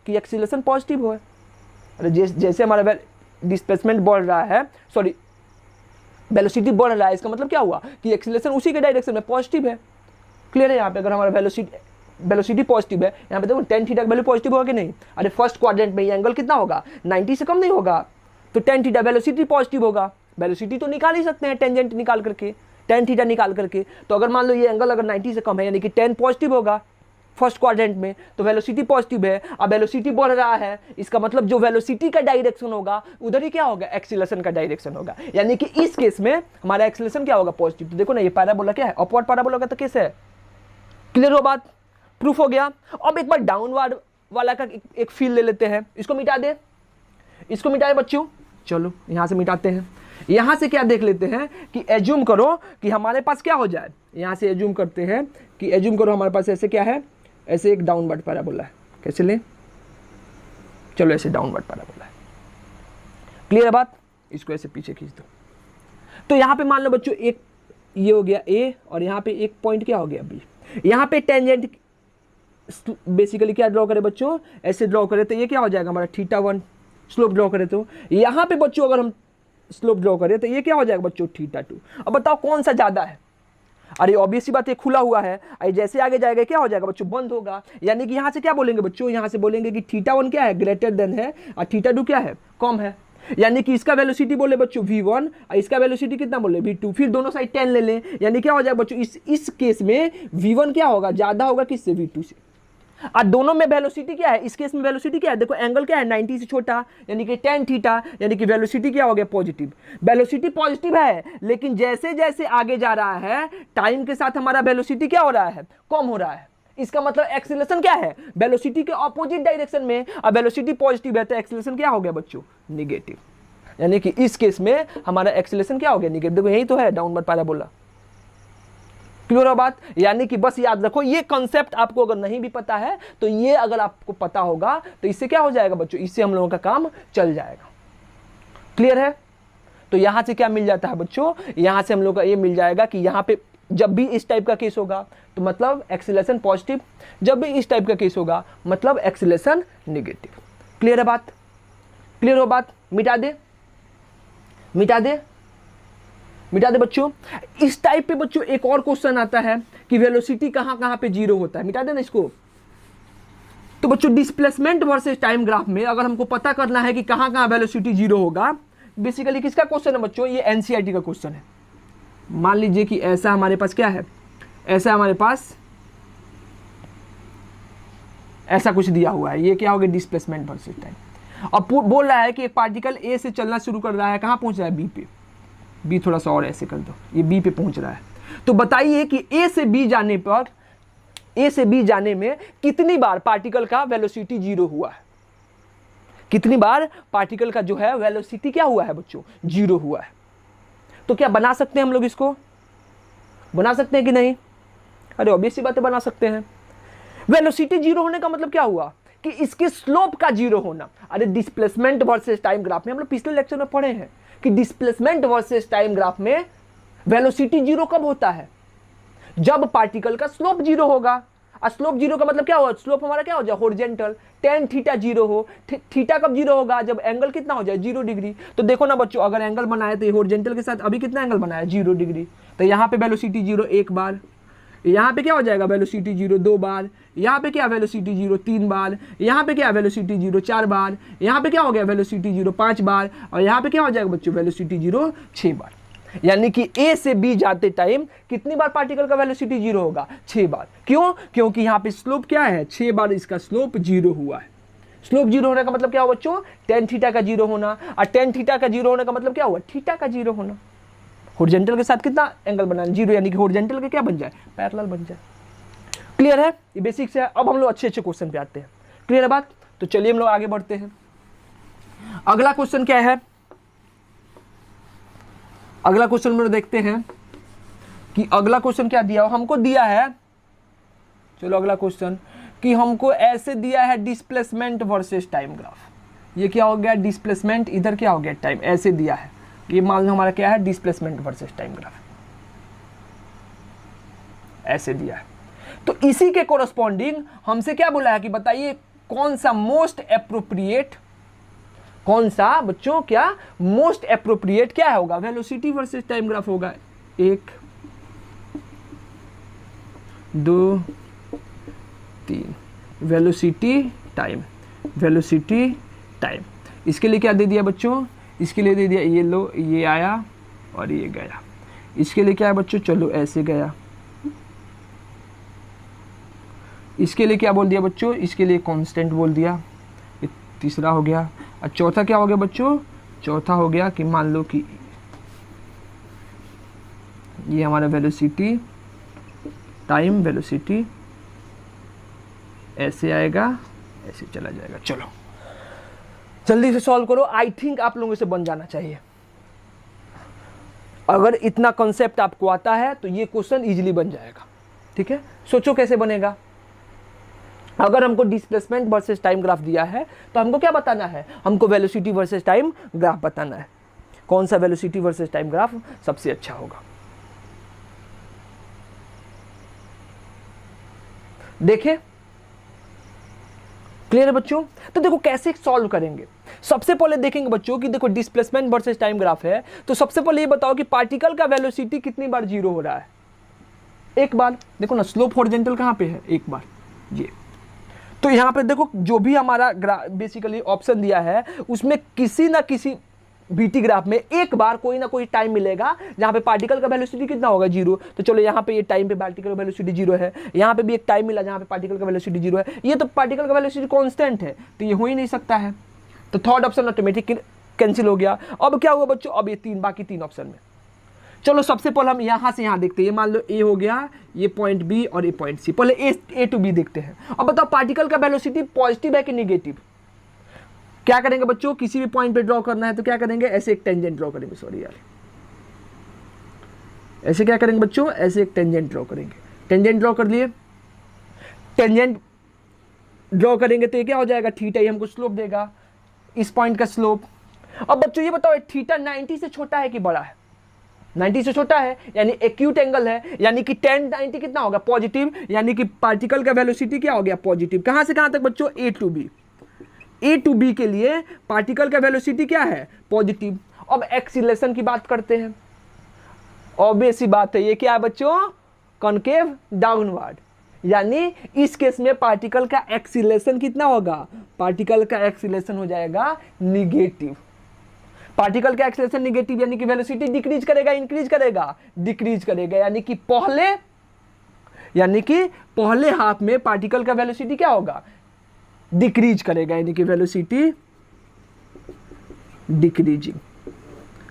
कि एक्सीलरेशन पॉजिटिव हो। अरे जैसे हमारा डिस्प्लेसमेंट बढ़ रहा है, सॉरी वेलोसिटी बढ़ रहा है, इसका मतलब क्या हुआ कि एक्सीलरेशन उसी के डायरेक्शन में पॉजिटिव है। क्लियर है? यहाँ पे अगर हमारा वेलोसिटी पॉजिटिव है, यहाँ पे देखो tan थीटा का वैल्यू पॉजिटिव होगा कि नहीं। अरे फर्स्ट क्वाड्रेंट में ये एंगल कितना होगा 90 से कम नहीं होगा, तो tan थीटा वेलोसिटी पॉजिटिव होगा। वेलोसिटी तो निकाल ही सकते हैं टेंजेंट निकाल करके, tan थीटा निकाल करके। तो अगर मान लो ये एंगल अगर 90 से कम है यानी कि tan पॉजिटिव होगा फर्स्ट क्वाड्रेंट में, तो वेलोसिटी पॉजिटिव है। अब वेलोसिटी बढ़ रहा है, इसका मतलब जो वेलोसिटी का डायरेक्शन होगा उधर ही क्या होगा एक्सीलरेशन का डायरेक्शन होगा, यानी कि इस केस में हमारा एक्सीलरेशन क्या होगा पॉजिटिव। तो देखो ना ये पैराबोला क्या है अपवर्ड पैराबोला का तो केस है। क्लियर हो बात, प्रूफ हो गया। अब एक बार डाउनवर्ड वाला का एक फील ले लेते हैं, इसको मिटा दे, इसको मिटाए बच्चों, चलो यहां से मिटाते हैं। यहां से क्या देख लेते हैं कि एज्यूम करो कि हमारे पास क्या हो जाए, यहां से एज्यूम करते हैं कि एज्यूम करो हमारे पास ऐसे क्या है, ऐसे एक डाउनवर्ड पैराबोला है। कैसे लें, चलो ऐसे डाउनवर्ड पैराबोला है। क्लियर है बात, इसको ऐसे पीछे खींच दो। तो यहां पे मान लो बच्चों एक ये हो गया ए और यहां पे एक पॉइंट क्या हो गया बी। यहां पे टेंजेंट बेसिकली क्या ड्रॉ करे बच्चों, ऐसे ड्रॉ करे तो ये क्या हो जाएगा हमारा थीटा 1। स्लोप ड्रॉ करे तो यहां पे बच्चों अगर हम स्लोप ड्रॉ करें तो ये क्या हो जाएगा बच्चों थीटा 2। अब बताओ कौन सा ज्यादा है। अरे ऑब्वियस सी बात है खुला हुआ है, जैसे आगे जाएगा क्या हो जाएगा बच्चों बंद होगा। यानी कि यहां से क्या बोलेंगे बच्चों, यहां से बोलेंगे कि थीटा 1 क्या है ग्रेटर देन है और थीटा 2 क्या है कम है। यानी कि इसका वेलोसिटी बोले बच्चों v1 और इसका वेलोसिटी कितना बोले v2, फिर दोनों साइड 10 ले लें, यानी क्या हो जाएगा बच्चों इस केस में v1 क्या होगा ज्यादा होगा किससे v2 से। और दोनों में वेलोसिटी क्या है, इस केस में वेलोसिटी क्या है देखो, एंगल क्या है 90 से छोटा यानी कि tan थीटा, यानी कि वेलोसिटी क्या हो गया पॉजिटिव। वेलोसिटी पॉजिटिव है, लेकिन जैसे जैसे आगे जा रहा है टाइम के साथ हमारा वेलोसिटी क्या हो रहा है कम हो रहा है। इसका मतलब एक्सीलरेशन क्या है वेलोसिटी के ऑपोजिट डायरेक्शन में। अब वेलोसिटी पॉजिटिव है तो एक्सीलरेशन क्या हो गया बच्चों निगेटिव, यानी कि इस केस में हमारा एक्सीलरेशन क्या हो गया निगेटिव। देखो यही तो है डाउनवर्ड पैराबोला। क्लियर हो बात, यानी कि बस याद रखो ये कॉन्सेप्ट आपको अगर नहीं भी पता है तो ये अगर आपको पता होगा तो इससे क्या हो जाएगा बच्चों, इससे हम लोगों का काम चल जाएगा। क्लियर है? तो यहां से क्या मिल जाता है बच्चों, यहां से हम लोग का ये मिल जाएगा कि यहां पे जब भी इस टाइप का केस होगा तो मतलब एक्सीलरेशन पॉजिटिव, जब भी इस टाइप का केस होगा मतलब एक्सीलरेशन नेगेटिव। क्लियर है बात, क्लियर हो बात, मिटा दे मिटा दे मिटा दे बच्चों। इस टाइप पे बच्चों एक और क्वेश्चन आता है कि वेलोसिटी कहां कहां पे जीरो होता है, मिटा देना इसको। तो बच्चों डिस्प्लेसमेंट वर्सेस टाइम ग्राफ में अगर हमको पता करना है कि कहां कहां वेलोसिटी जीरो होगा, बेसिकली किसका क्वेश्चन है बच्चों, ये एनसीईआरटी का क्वेश्चन है। मान लीजिए कि ऐसा हमारे पास क्या है, ऐसा हमारे पास ऐसा कुछ दिया हुआ है, ये क्या हो गया डिस्प्लेसमेंट वर्सेस टाइम। अब बोल रहा है कि एक पार्टिकल ए से चलना शुरू कर रहा है, कहाँ पहुंच रहा है बी पे, बी थोड़ा सा और ऐसे कर दो, ये बी पे पहुंच रहा है। तो बताइए कि ए से बी जाने पर, ए से बी जाने में कितनी बार पार्टिकल का वेलोसिटी जीरो हुआ है, कितनी बार पार्टिकल का जो है वेलोसिटी क्या हुआ है बच्चों, जीरो हुआ है। तो क्या बना सकते हैं हम लोग, इसको बना सकते हैं कि नहीं, अरे ऑब्वियस सी बात है बना सकते हैं। वेलोसिटी जीरो होने का मतलब क्या हुआ कि इसके स्लोप का जीरो होना। अरे डिस्प्लेसमेंट वर्सेस टाइम ग्राफ में हम लोग पिछले लेक्चर में पढ़े हैं कि डिस्प्लेसमेंट वर्सेस टाइम ग्राफ में वेलोसिटी जीरो कब होता है, जब पार्टिकल का स्लोप जीरो होगा। और स्लोप जीरो का मतलब क्या होगा, स्लोप हमारा क्या हो जाए हॉरिजॉन्टल, tan थीटा जीरो हो। थीटा कब जीरो होगा, जब एंगल कितना हो जाए 0 डिग्री। तो देखो ना बच्चों, अगर एंगल बनाए तो हॉरिजॉन्टल के साथ अभी कितना एंगल बनाया 0 डिग्री, तो यहाँ पे वेलोसिटी जीरो एक बार, यहाँ पे क्या हो जाएगा वेलोसिटी जीरो 2 बार, यहाँ पे क्या वेलोसिटी जीरो 3 बार, यहाँ पे क्या वेलोसिटी जीरो 4 बार, यहाँ पे क्या हो गया वेलोसिटी जीरो 5 बार, और यहाँ पे क्या हो जाएगा बच्चों वेलोसिटी जीरो 6 बार। यानी कि ए से बी जाते टाइम कितनी बार पार्टिकल का वेलोसिटी जीरो होगा, 6 बार। क्यों, क्योंकि यहाँ पे स्लोप क्या है, 6 बार इसका स्लोप जीरो हुआ है। स्लोप जीरो होने का मतलब क्या हुआ बच्चों, tan थीटा का जीरो होना, और tan थीटा का जीरो होने का मतलब क्या हुआ, थीटा का जीरो होना। हॉरिजॉन्टल के साथ कितना एंगल बनाना, जीरो, यानी कि हॉरिजॉन्टल के क्या बन जाए, पैरेलल बन जाए। क्लियर है, ये बेसिक्स है। अब हम लोग अच्छे अच्छे क्वेश्चन पे आते हैं। क्लियर है बात, तो चलिए हम लोग आगे बढ़ते हैं। अगला क्वेश्चन क्या है, अगला क्वेश्चन में देखते हैं कि अगला क्वेश्चन क्या दिया हमको, दिया है, चलो अगला क्वेश्चन कि हमको ऐसे दिया है डिस्प्लेसमेंट वर्सेस टाइम ग्राफ। ये क्या हो गया डिस्प्लेसमेंट, इधर क्या हो गया टाइम, ऐसे दिया है। ये मान लो हमारा क्या है डिस्प्लेसमेंट वर्सेस टाइम ग्राफ, ऐसे दिया है। तो इसी के कोरस्पॉन्डिंग हमसे क्या बोला है कि बताइए कौन सा मोस्ट एप्रोप्रिएट, कौन सा बच्चों क्या मोस्ट एप्रोप्रिएट क्या होगा, वेलोसिटी वर्सेस टाइम ग्राफ होगा। 1 2 3 वेलोसिटी टाइम, वेलोसिटी टाइम। इसके लिए क्या दे दिया बच्चों, इसके लिए दे दिया ये लो, ये आया और ये गया। इसके लिए क्या है बच्चों, चलो ऐसे गया। इसके लिए क्या बोल दिया बच्चों, इसके लिए कांस्टेंट बोल दिया, ये तीसरा हो गया। और चौथा क्या हो गया बच्चों, चौथा हो गया कि मान लो कि ये हमारा वेलोसिटी टाइम, वेलोसिटी ऐसे आएगा, ऐसे चला जाएगा। चलो जल्दी से सॉल्व करो, आई थिंक आप लोगों से बन जाना चाहिए। अगर इतना कॉन्सेप्ट आपको आता है तो ये क्वेश्चन इजीली बन जाएगा। ठीक है, सोचो कैसे बनेगा। अगर हमको डिस्प्लेसमेंट वर्सेस टाइम ग्राफ दिया है तो हमको क्या बताना है, हमको वेलोसिटी वर्सेस टाइम ग्राफ बताना है। कौन सा वेलोसिटी वर्सेस टाइम ग्राफ सबसे अच्छा होगा, देखें। क्लियर है बच्चों, तो देखो कैसे सॉल्व करेंगे। सबसे पहले देखेंगे बच्चों कि देखो डिस्प्लेसमेंट वर्सेस टाइम ग्राफ है, तो सबसे पहले ये बताओ कि पार्टिकल का वेलोसिटी कितनी बार जीरो हो रहा है, एक बार। देखो ना स्लोप हॉरिजॉन्टल कहां पे है, एक बार ये। तो यहां पे देखो जो भी हमारा बेसिकली ऑप्शन दिया है उसमें किसी ना किसी बीटी ग्राफ में एक बार कोई ना कोई टाइम मिलेगा जहां पे पार्टिकल का वेलोसिटी कितना होगा, जीरो। तो चलो यहाँ पे ये टाइम पे पार्टिकल का वेलोसिटी जीरो है, यहाँ पे भी एक टाइम मिला जहाँ पे पार्टिकल का वेलोसिटी जीरो है। ये तो पार्टिकल का वेलोसिटी कांस्टेंट है, तो ये हो ही नहीं सकता है। तो थर्ड ऑप्शन ऑटोमेटिक कैंसिल हो गया। अब क्या हुआ बच्चों, अब ये बाकी तीन ऑप्शन में। चलो सबसे पहले हम यहाँ से यहाँ देखते हैं। ये मान लो ए हो गया, ये पॉइंट बी और ये पॉइंट सी। पहले ए टू बी देखते हैं। अब बताओ पार्टिकल का वेलोसिटी पॉजिटिव है कि निगेटिव। क्या करेंगे बच्चों, किसी भी पॉइंट पे ड्रॉ करना है तो क्या करेंगे, ऐसे एक टेंजेंट ड्रॉ करेंगे। सॉरी यार, ऐसे क्या करेंगे बच्चों, ऐसे एक टेंजेंट ड्रॉ करेंगे। टेंजेंट ड्रॉ कर लिए, टेंजेंट ड्रॉ करेंगे तो ये क्या हो जाएगा, थीटा ही हमको स्लोप देगा, इस पॉइंट का स्लोप। अब बच्चों ये बताओ थीटा 90 से छोटा है कि बड़ा है, 90 से छोटा है यानी एक्यूट एंगल है, यानी कि tan 90 कितना होगा, पॉजिटिव, यानी कि पार्टिकल का वेलोसिटी क्या हो गया, पॉजिटिव। कहां से कहां तक बच्चों, A to B. A to B के लिए पार्टिकल का वेलोसिटी क्या है, पॉजिटिव। अब एक्सीलरेशन की बात करते हैं। ऑब्वियस सी बात है, ये क्या है बच्चों, कॉनकेव डाउनवर्ड, यानी इस केस में पार्टिकल का एक्सीलरेशन कितना होगा, पार्टिकल का एक्सीलरेशन हो जाएगा निगेटिव। पार्टिकल का एक्सेलरेशन निगेटिव, यानी कि वेलोसिटी डिक्रीज करेगा इंक्रीज करेगा, डिक्रीज करेगा, यानी कि पहले हाफ में पार्टिकल का वेलोसिटी क्या होगा, डिक्रीज करेगा, यानी कि वेलोसिटी डिक्रीजिंग।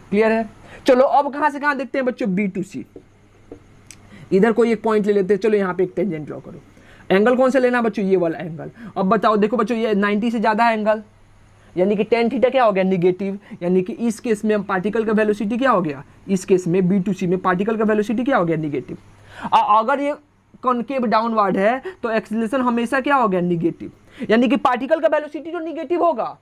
क्लियर है। चलो अब कहां से कहां देखते हैं बच्चों, बी टू सी। इधर कोई एक पॉइंट ले लेते हैं, चलो यहाँ पे एक टेंजेंट ड्रॉ करो। एंगल कौन सा लेना बच्चों, ये वाला एंगल। अब बताओ, देखो बच्चों ये 90 से ज्यादा है एंगल, यानी कि tan थीटा क्या हो गया, निगेटिव, यानी कि इस केस में पार्टिकल का वेलोसिटी क्या हो गया, इस केस में बी टू सी में पार्टिकल का वेलोसिटी क्या हो गया, निगेटिव। अगर ये कॉनकेव डाउनवर्ड है तो एक्सीलरेशन हमेशा क्या हो गया, निगेटिव, यानी कि पार्टिकल का वेलोसिटी जो निगेटिव होगा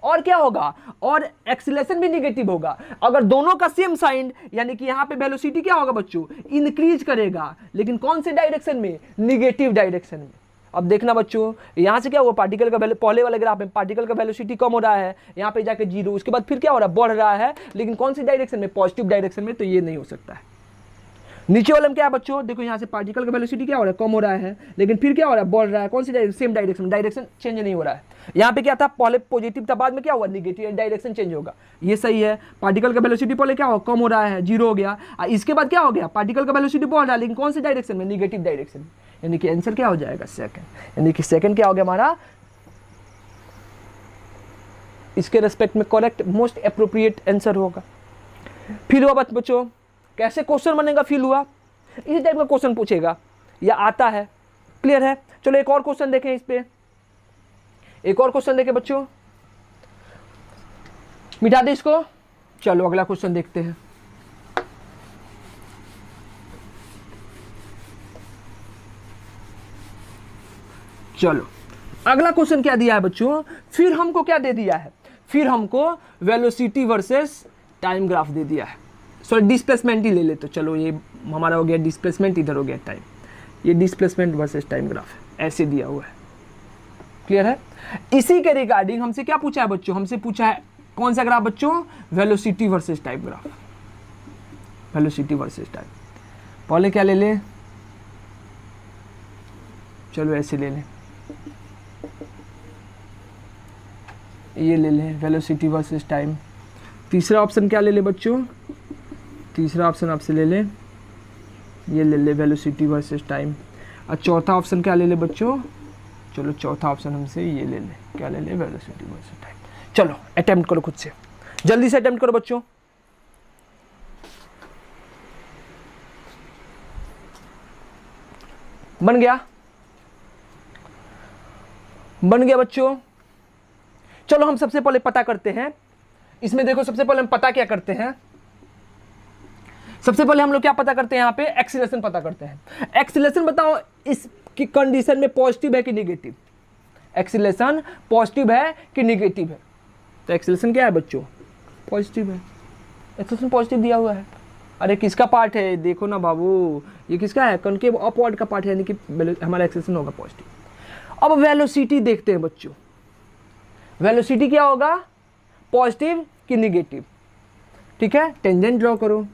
और क्या होगा, और एक्सीलरेशन भी निगेटिव होगा। अगर दोनों का सेम साइन, यानी कि यहाँ पे वेलोसिटी क्या होगा बच्चों, इंक्रीज करेगा, लेकिन कौन से डायरेक्शन में, निगेटिव डायरेक्शन में। अब देखना बच्चों, यहाँ से क्या हुआ, पार्टिकल का पहले वाले ग्राफ में पार्टिकल का वेलोसिटी कम हो रहा है, यहाँ पे जाके 0, उसके बाद फिर क्या हो रहा है, बढ़ रहा है, लेकिन कौन सी डायरेक्शन में, पॉजिटिव डायरेक्शन में, तो ये नहीं हो सकता है। नीचे वाले में क्या है बच्चों, देखो यहाँ से पार्टिकल का वेलोसिटी क्या हो रहा है, कम हो रहा है, लेकिन फिर क्या हो रहा है, बढ़ रहा है, कौन सी direction, same direction, direction change नहीं हो रहा है। यहाँ पे क्या था, पहले पॉजिटिव था, बाद में क्या हुआ, निगेटिव, डायरेक्शन चेंज होगा, ये सही है। पार्टिकल का वेलोसिटी पहले क्या हो, कम हो रहा है, 0 हो गया, इसके बाद क्या हो गया, पार्टिकल का वेलोसिटी बढ़ रहा है, लेकिन कौन से डायरेक्शन में, निगेटिव डायरेक्शन में, यानी कि आंसर क्या हो जाएगा, सेकंड, यानी कि सेकंड क्या हो गया हमारा, इसके रेस्पेक्ट में करेक्ट मोस्ट एप्रोप्रिएट आंसर होगा। फिर हुआ बच्चों, कैसे क्वेश्चन बनेगा, फील हुआ, इसी टाइप का क्वेश्चन पूछेगा या आता है। क्लियर है। चलो एक और क्वेश्चन देखें, इस पे एक और क्वेश्चन देखें बच्चों, मिटा दे इसको। चलो अगला क्वेश्चन देखते हैं। चलो अगला क्वेश्चन क्या दिया है बच्चों, फिर हमको क्या दे दिया है, फिर हमको वेलोसिटी वर्सेस टाइम ग्राफ दे दिया है। सॉरी डिस्प्लेसमेंट ही ले ले, तो चलो ये हमारा हो गया डिस्प्लेसमेंट, इधर हो गया टाइम, ये डिस्प्लेसमेंट वर्सेस टाइम ग्राफ है, ऐसे दिया हुआ है। क्लियर है। इसी के रिगार्डिंग हमसे क्या पूछा है बच्चों, हमसे पूछा है कौन सा ग्राफ बच्चों, velocity versus time graph, velocity versus time. पहले क्या ले ले, चलो ऐसे ले लें, ये ले लें वेलोसिटी वर्सेस टाइम। तीसरा ऑप्शन क्या ले ले बच्चों, तीसरा ऑप्शन आपसे ले लें, ये ले ले वेलोसिटी वर्सेस टाइम। और चौथा ऑप्शन क्या ले ले बच्चों, चलो चौथा ऑप्शन हमसे ये ले ले, क्या ले ले, वेलोसिटी वर्सेस टाइम। चलो अटेम्प्ट करो खुद से, जल्दी से अटेम्प्ट करो बच्चों। बन गया, बन गया बच्चों। चलो हम सबसे पहले पता करते हैं इसमें, देखो सबसे पहले हम पता क्या करते हैं, सबसे पहले हम लोग क्या पता करते हैं, यहाँ पे एक्सीलरेशन पता करते हैं। एक्सीलरेशन बताओ इसकी कंडीशन में पॉजिटिव है कि निगेटिव, एक्सीलरेशन पॉजिटिव है कि निगेटिव है, तो एक्सीलरेशन क्या है बच्चों, पॉजिटिव है, एक्सीलरेशन पॉजिटिव दिया हुआ है। अरे किसका पार्ट है, देखो ना बाबू, ये किसका है, कॉनकेव अपवर्ड का पार्ट है, यानी कि हमारा एक्सीलरेशन होगा पॉजिटिव। अब वेलोसिटी देखते हैं बच्चों, वेलोसिटी क्या होगा, पॉजिटिव कि निगेटिव। ठीक है, टेंजेंट ड्रॉ करो।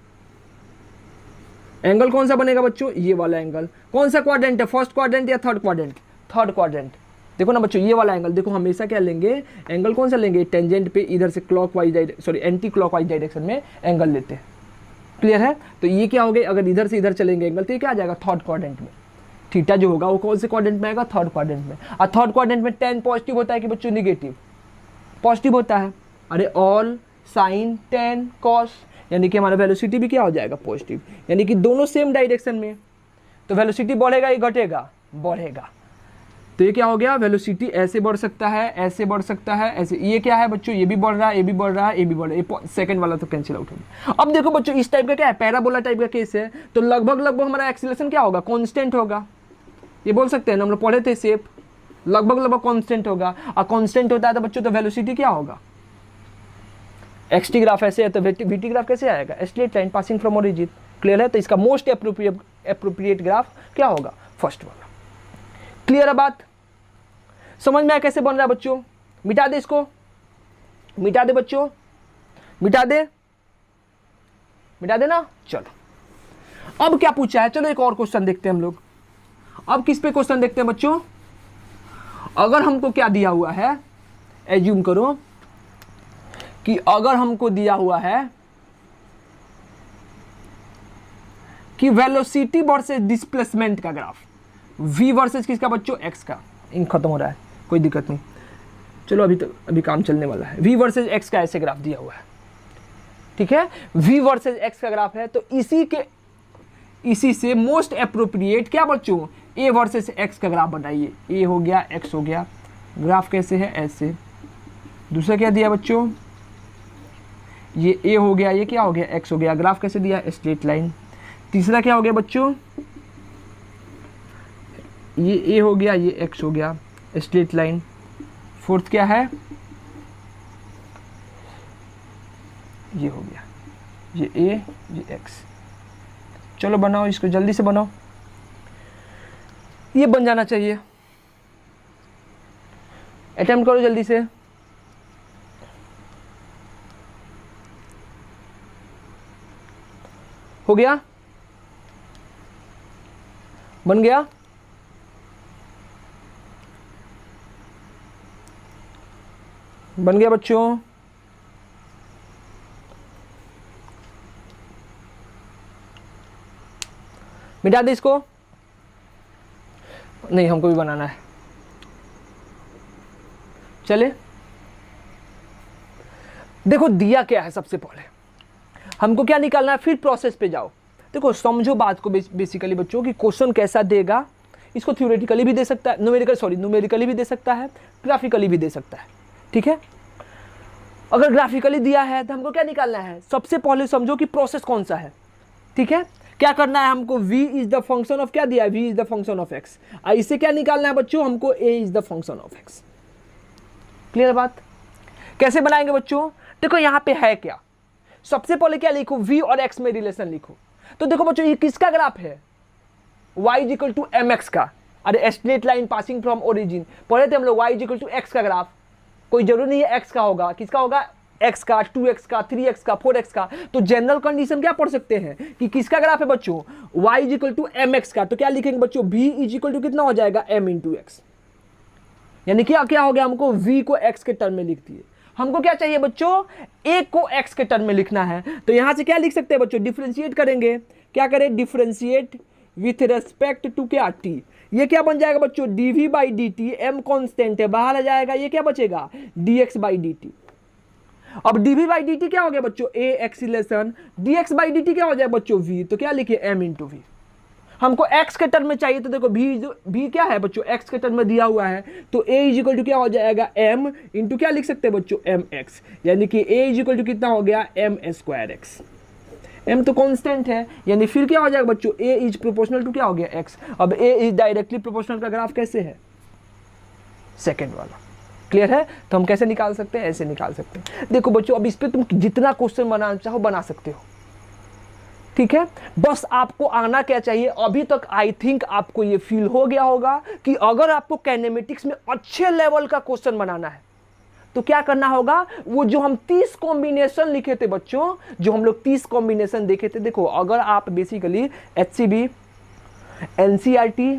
एंगल कौन सा बनेगा बच्चों, ये वाला एंगल। कौन सा क्वाड्रेंट है, फर्स्ट क्वाड्रेंट या थर्ड क्वाड्रेंट, थर्ड क्वाड्रेंट। देखो ना बच्चों ये वाला एंगल, देखो हमेशा क्या लेंगे, एंगल कौन सा लेंगे, टेंजेंट पे इधर से clockwise, sorry anti clockwise direction में एंगल लेते हैं। क्लियर है। तो ये क्या हो गया, अगर इधर से इधर चलेंगे एंगल, तो ये क्या आ जाएगा, थर्ड क्वाड्रेंट में। थीटा जो होगा वो कौन से क्वाड्रेंट में आएगा, थर्ड क्वाड्रेंट में। और थर्ड क्वाड्रेंट में tan पॉजिटिव होता है कि बच्चों निगेटिव, पॉजिटिव होता है। अरे ऑल साइन tan cos, यानी कि हमारा वेलोसिटी भी क्या हो जाएगा, पॉजिटिव, यानी कि दोनों सेम डायरेक्शन में। तो वेलोसिटी बढ़ेगा या घटेगा, बढ़ेगा। तो ये क्या हो गया, वेलोसिटी ऐसे बढ़ सकता है, ऐसे बढ़ सकता है, ऐसे। ये क्या है बच्चों, ये भी बढ़ रहा है, ये भी बढ़ रहा है, ये भी बढ़ रहा है, ये सेकंड वाला तो कैंसिल आउट हो गया। अब देखो बच्चों इस टाइप का क्या है, पैराबोला टाइप का केस है, तो लगभग हमारा एक्सीलरेशन क्या होगा, कांस्टेंट होगा। ये बोल सकते हैं ना, हम लोग पढ़े थे शेप, लगभग कांस्टेंट होगा। और कांस्टेंट होता है तो बच्चों तो वेलोसिटी क्या होगा, एक्सटी ग्राफ ऐसे है तो वीटी ग्राफ कैसे आएगा, straight line passing from origin. Clear है। तो इसका मोस्ट एप्रोप्रिएट ग्राफ क्या होगा, फर्स्ट वाला। क्लियर है बात, समझ में आया कैसे बन रहा है बच्चों। मिटा दे इसको, मिटा दे बच्चों, मिटा दे, मिटा दे ना। चलो अब क्या पूछा है, चलो एक और क्वेश्चन देखते हैं हम लोग। अब किस पे क्वेश्चन देखते हैं बच्चों, अगर हमको क्या दिया हुआ है, एज्यूम करो कि अगर हमको दिया हुआ है कि वेलोसिटी वर्सेस डिस्प्लेसमेंट का ग्राफ, v वर्सेस किसका बच्चों, x का, इन खत्म हो रहा है, कोई दिक्कत नहीं, चलो अभी काम चलने वाला है। v वर्सेस x का ऐसे ग्राफ दिया हुआ है, ठीक है, v वर्सेस x का ग्राफ है, तो इसी से मोस्ट अप्रोप्रिएट क्या बच्चों, a वर्सेस x का ग्राफ बनाइए। a हो गया, x हो गया, ग्राफ कैसे है, ऐसे। दूसरा क्या दिया बच्चों, ये a हो गया, ये क्या हो गया, x हो गया, ग्राफ कैसे दिया, स्ट्रेट लाइन। तीसरा क्या हो गया बच्चों, ये a हो गया, ये x हो गया, स्ट्रेट लाइन। फोर्थ क्या है, ये हो गया, ये a, ये x। चलो बनाओ इसको, जल्दी से बनाओ, ये बन जाना चाहिए, अटेम्प्ट करो जल्दी से। हो गया, बन गया, बन गया बच्चों। मिटा दे इसको, नहीं हमको भी बनाना है। चले देखो दिया क्या है, सबसे पहले हमको क्या निकालना है, फिर प्रोसेस पे जाओ। देखो समझो बात को बेसिकली बच्चों कि क्वेश्चन कैसा देगा, इसको थ्योरेटिकली भी दे सकता है, न्यूमेरिकली भी दे सकता है, ग्राफिकली भी दे सकता है, ठीक है। अगर ग्राफिकली दिया है तो हमको क्या निकालना है, सबसे पहले समझो कि प्रोसेस कौन सा है, ठीक है। क्या करना है हमको, v is the function of, क्या दिया है, v is the function of x। इससे क्या निकालना है बच्चों, हमको a is the function of x। Clear बात, कैसे बनाएंगे बच्चों, देखो यहाँ पे है क्या, सबसे पहले क्या लिखो, v और x में रिलेशन लिखो। तो देखो बच्चों ये किसका ग्राफ है, y is equal to mx का, अरे straight line passing from origin, पढ़े थे हम लोग, y is equal to x का ग्राफ, कोई जरूरी नहीं है x का होगा, किसका होगा, x का, 2x का, 3x का, 4x का। तो जनरल कंडीशन क्या पढ़ सकते हैं कि किसका ग्राफ है बच्चों, y is equal to mx का, तो क्या लिखेंगे बच्चों, v इज इक्वल टू कितना हो जाएगा, m इंटू x, यानी क्या क्या हो गया, हमको v को x के टर्म में लिख दिए। हमको क्या चाहिए बच्चों, a को x के टर्म में लिखना है, तो यहां से क्या लिख सकते हैं बच्चों, डिफरेंशिएट करेंगे, क्या करें, डिफरेंशिएट विथ रेस्पेक्ट टू क्या, t, ये क्या बन जाएगा बच्चों, dv by dt, m constant है, बाहर आ जाएगा, ये क्या बचेगा, dx बाई dt। अब dv बाई dt क्या हो गया बच्चों, a acceleration, dx by dt क्या हो जाएगा बच्चों, v, तो क्या लिखिए, m इंटू v। हमको x के टर्म में चाहिए, तो देखो v क्या है बच्चों, x के टर्म में दिया हुआ है, तो a इज इक्वल टू क्या हो जाएगा, m इंटू क्या लिख सकते हैं बच्चों, mx, यानी कि a इज इक्वल टू कितना हो गया, m स्क्वायर x। m तो कांस्टेंट है, यानी फिर क्या हो जाएगा बच्चों, a इज प्रोपोर्शनल टू क्या हो गया, x। अब a इज डायरेक्टली प्रोपोर्शनल का ग्राफ कैसे है, सेकेंड वाला। क्लियर है, तो हम कैसे निकाल सकते हैं, ऐसे निकाल सकते हैं। देखो बच्चों अब इस पे तुम जितना क्वेश्चन बनाना चाहो बना सकते हो, ठीक है, बस आपको आना क्या चाहिए। अभी तक आई थिंक आपको ये फील हो गया होगा कि अगर आपको काइनेमेटिक्स में अच्छे लेवल का क्वेश्चन बनाना है तो क्या करना होगा, वो जो हम 30 कॉम्बिनेशन लिखे थे बच्चों, जो हम लोग 30 कॉम्बिनेशन देखे थे, देखो अगर आप बेसिकली HCB, NCERT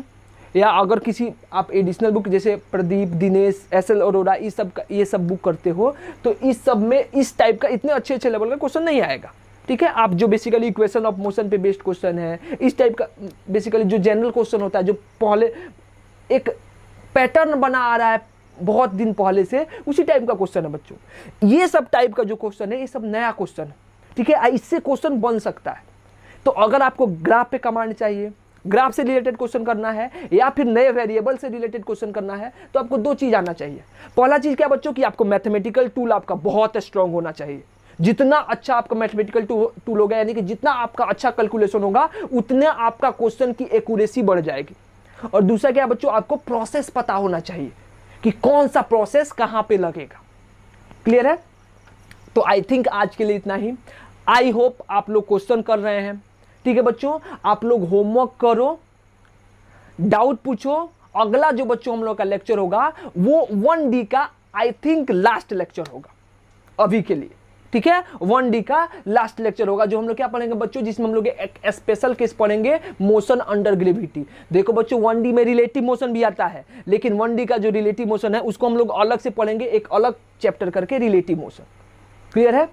या अगर किसी आप एडिशनल बुक जैसे प्रदीप, दिनेश, SL अरोड़ा, ये सब बुक करते हो, तो इस सब में इस टाइप का इतने अच्छे अच्छे लेवल का क्वेश्चन नहीं आएगा, ठीक है। आप जो बेसिकली इक्वेशन ऑफ मोशन पे बेस्ड क्वेश्चन है, इस टाइप का बेसिकली जो जनरल क्वेश्चन होता है, जो पहले एक पैटर्न बना आ रहा है बहुत दिन पहले से, उसी टाइप का क्वेश्चन है बच्चों। ये सब टाइप का जो क्वेश्चन है, ये सब नया क्वेश्चन है, ठीक है, इससे क्वेश्चन बन सकता है। तो अगर आपको ग्राफ पे कमांड चाहिए, ग्राफ से रिलेटेड क्वेश्चन करना है, या फिर नए वेरिएबल से रिलेटेड क्वेश्चन करना है, तो आपको दो चीज आना चाहिए। पहला चीज क्या बच्चों कि आपको मैथमेटिकल टूल आपका बहुत स्ट्रांग होना चाहिए। जितना अच्छा आपका मैथमेटिकल टूल होगा, यानी कि जितना आपका अच्छा कैलकुलेशन होगा, उतने आपका क्वेश्चन की एक्यूरेसी बढ़ जाएगी। और दूसरा क्या बच्चों, आपको प्रोसेस पता होना चाहिए कि कौन सा प्रोसेस कहां पे लगेगा। क्लियर है, तो आई थिंक आज के लिए इतना ही। आई होप आप लोग क्वेश्चन कर रहे हैं, ठीक है बच्चों, आप लोग होमवर्क करो, डाउट पूछो। अगला जो बच्चों हम लोग का लेक्चर होगा वो 1D का आई थिंक लास्ट लेक्चर होगा अभी के लिए, ठीक है। 1D का लास्ट लेक्चर होगा, जो हम लोग क्या पढ़ेंगे बच्चों, जिसमें हम लोग एक स्पेशल केस पढ़ेंगे, मोशन अंडर ग्रेविटी। देखो बच्चों 1D में रिलेटिव मोशन भी आता है, लेकिन 1D का जो रिलेटिव मोशन है उसको हम लोग अलग से पढ़ेंगे, एक अलग चैप्टर करके रिलेटिव मोशन, क्लियर है?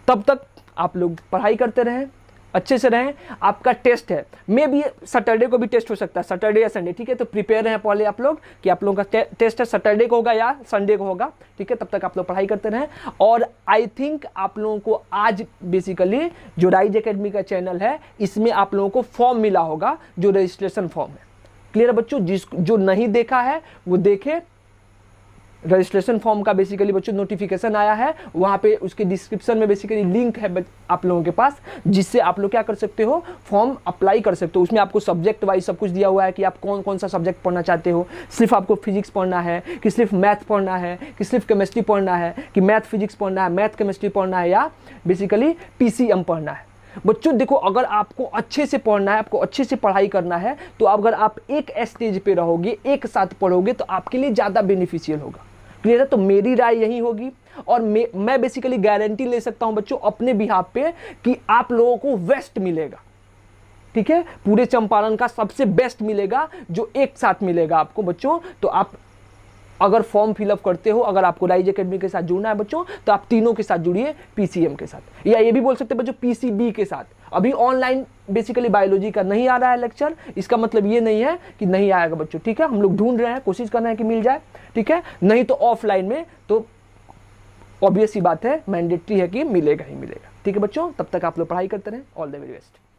तब तक आप लोग पढ़ाई करते रहें, अच्छे से रहें। आपका टेस्ट है, मे भी सैटरडे को भी टेस्ट हो सकता है, सैटरडे या संडे, ठीक है? तो प्रिपेयर रहें पहले आप लोग कि आप लोगों का टेस्ट है सैटरडे को होगा या संडे को होगा, ठीक है? तब तक आप लोग पढ़ाई करते रहें। और आई थिंक आप लोगों को आज बेसिकली जो राइज एकेडमी का चैनल है, इसमें आप लोगों को फॉर्म मिला होगा, जो रजिस्ट्रेशन फॉर्म है। क्लियर है बच्चों? जो नहीं देखा है वो देखे। रजिस्ट्रेशन फॉर्म का बेसिकली बच्चों नोटिफिकेशन आया है, वहाँ पे उसके डिस्क्रिप्शन में बेसिकली लिंक है आप लोगों के पास, जिससे आप लोग क्या कर सकते हो, फॉर्म अप्लाई कर सकते हो। उसमें आपको सब्जेक्ट वाइज सब कुछ दिया हुआ है कि आप कौन कौन सा सब्जेक्ट पढ़ना चाहते हो। सिर्फ आपको फिजिक्स पढ़ना है कि सिर्फ मैथ पढ़ना है कि सिर्फ केमिस्ट्री पढ़ना है कि मैथ फिजिक्स पढ़ना है, मैथ केमिस्ट्री पढ़ना है, या बेसिकली PCM पढ़ना है। बच्चों देखो, अगर आपको अच्छे से पढ़ना है, आपको अच्छे से पढ़ाई करना है, तो अगर आप एक स्टेज पे रहोगे, एक साथ पढ़ोगे, तो आपके लिए ज़्यादा बेनिफिशियल होगा। क्लियर है? तो मेरी राय यही होगी, और मैं बेसिकली गारंटी ले सकता हूं बच्चों अपने बिहाफ पे कि आप लोगों को बेस्ट मिलेगा, ठीक है? पूरे चंपारण का सबसे बेस्ट मिलेगा, जो एक साथ मिलेगा आपको बच्चों। तो आप अगर फॉर्म फिलअप करते हो, अगर आपको राइज एकेडमी के साथ जुड़ना है बच्चों, तो आप तीनों के साथ जुड़िए, PCM के साथ, या ये भी बोल सकते हैं बच्चों PCB के साथ। अभी ऑनलाइन बेसिकली बायोलॉजी का नहीं आ रहा है लेक्चर, इसका मतलब ये नहीं है कि नहीं आएगा बच्चों, ठीक है? हम लोग ढूंढ रहे हैं, कोशिश कर रहे हैं कि मिल जाए, ठीक है? नहीं तो ऑफलाइन में तो ऑब्वियस सी बात है, मैंडेटरी है कि मिलेगा ही मिलेगा, ठीक है बच्चों? तब तक आप लोग पढ़ाई करते रहें। All the very best.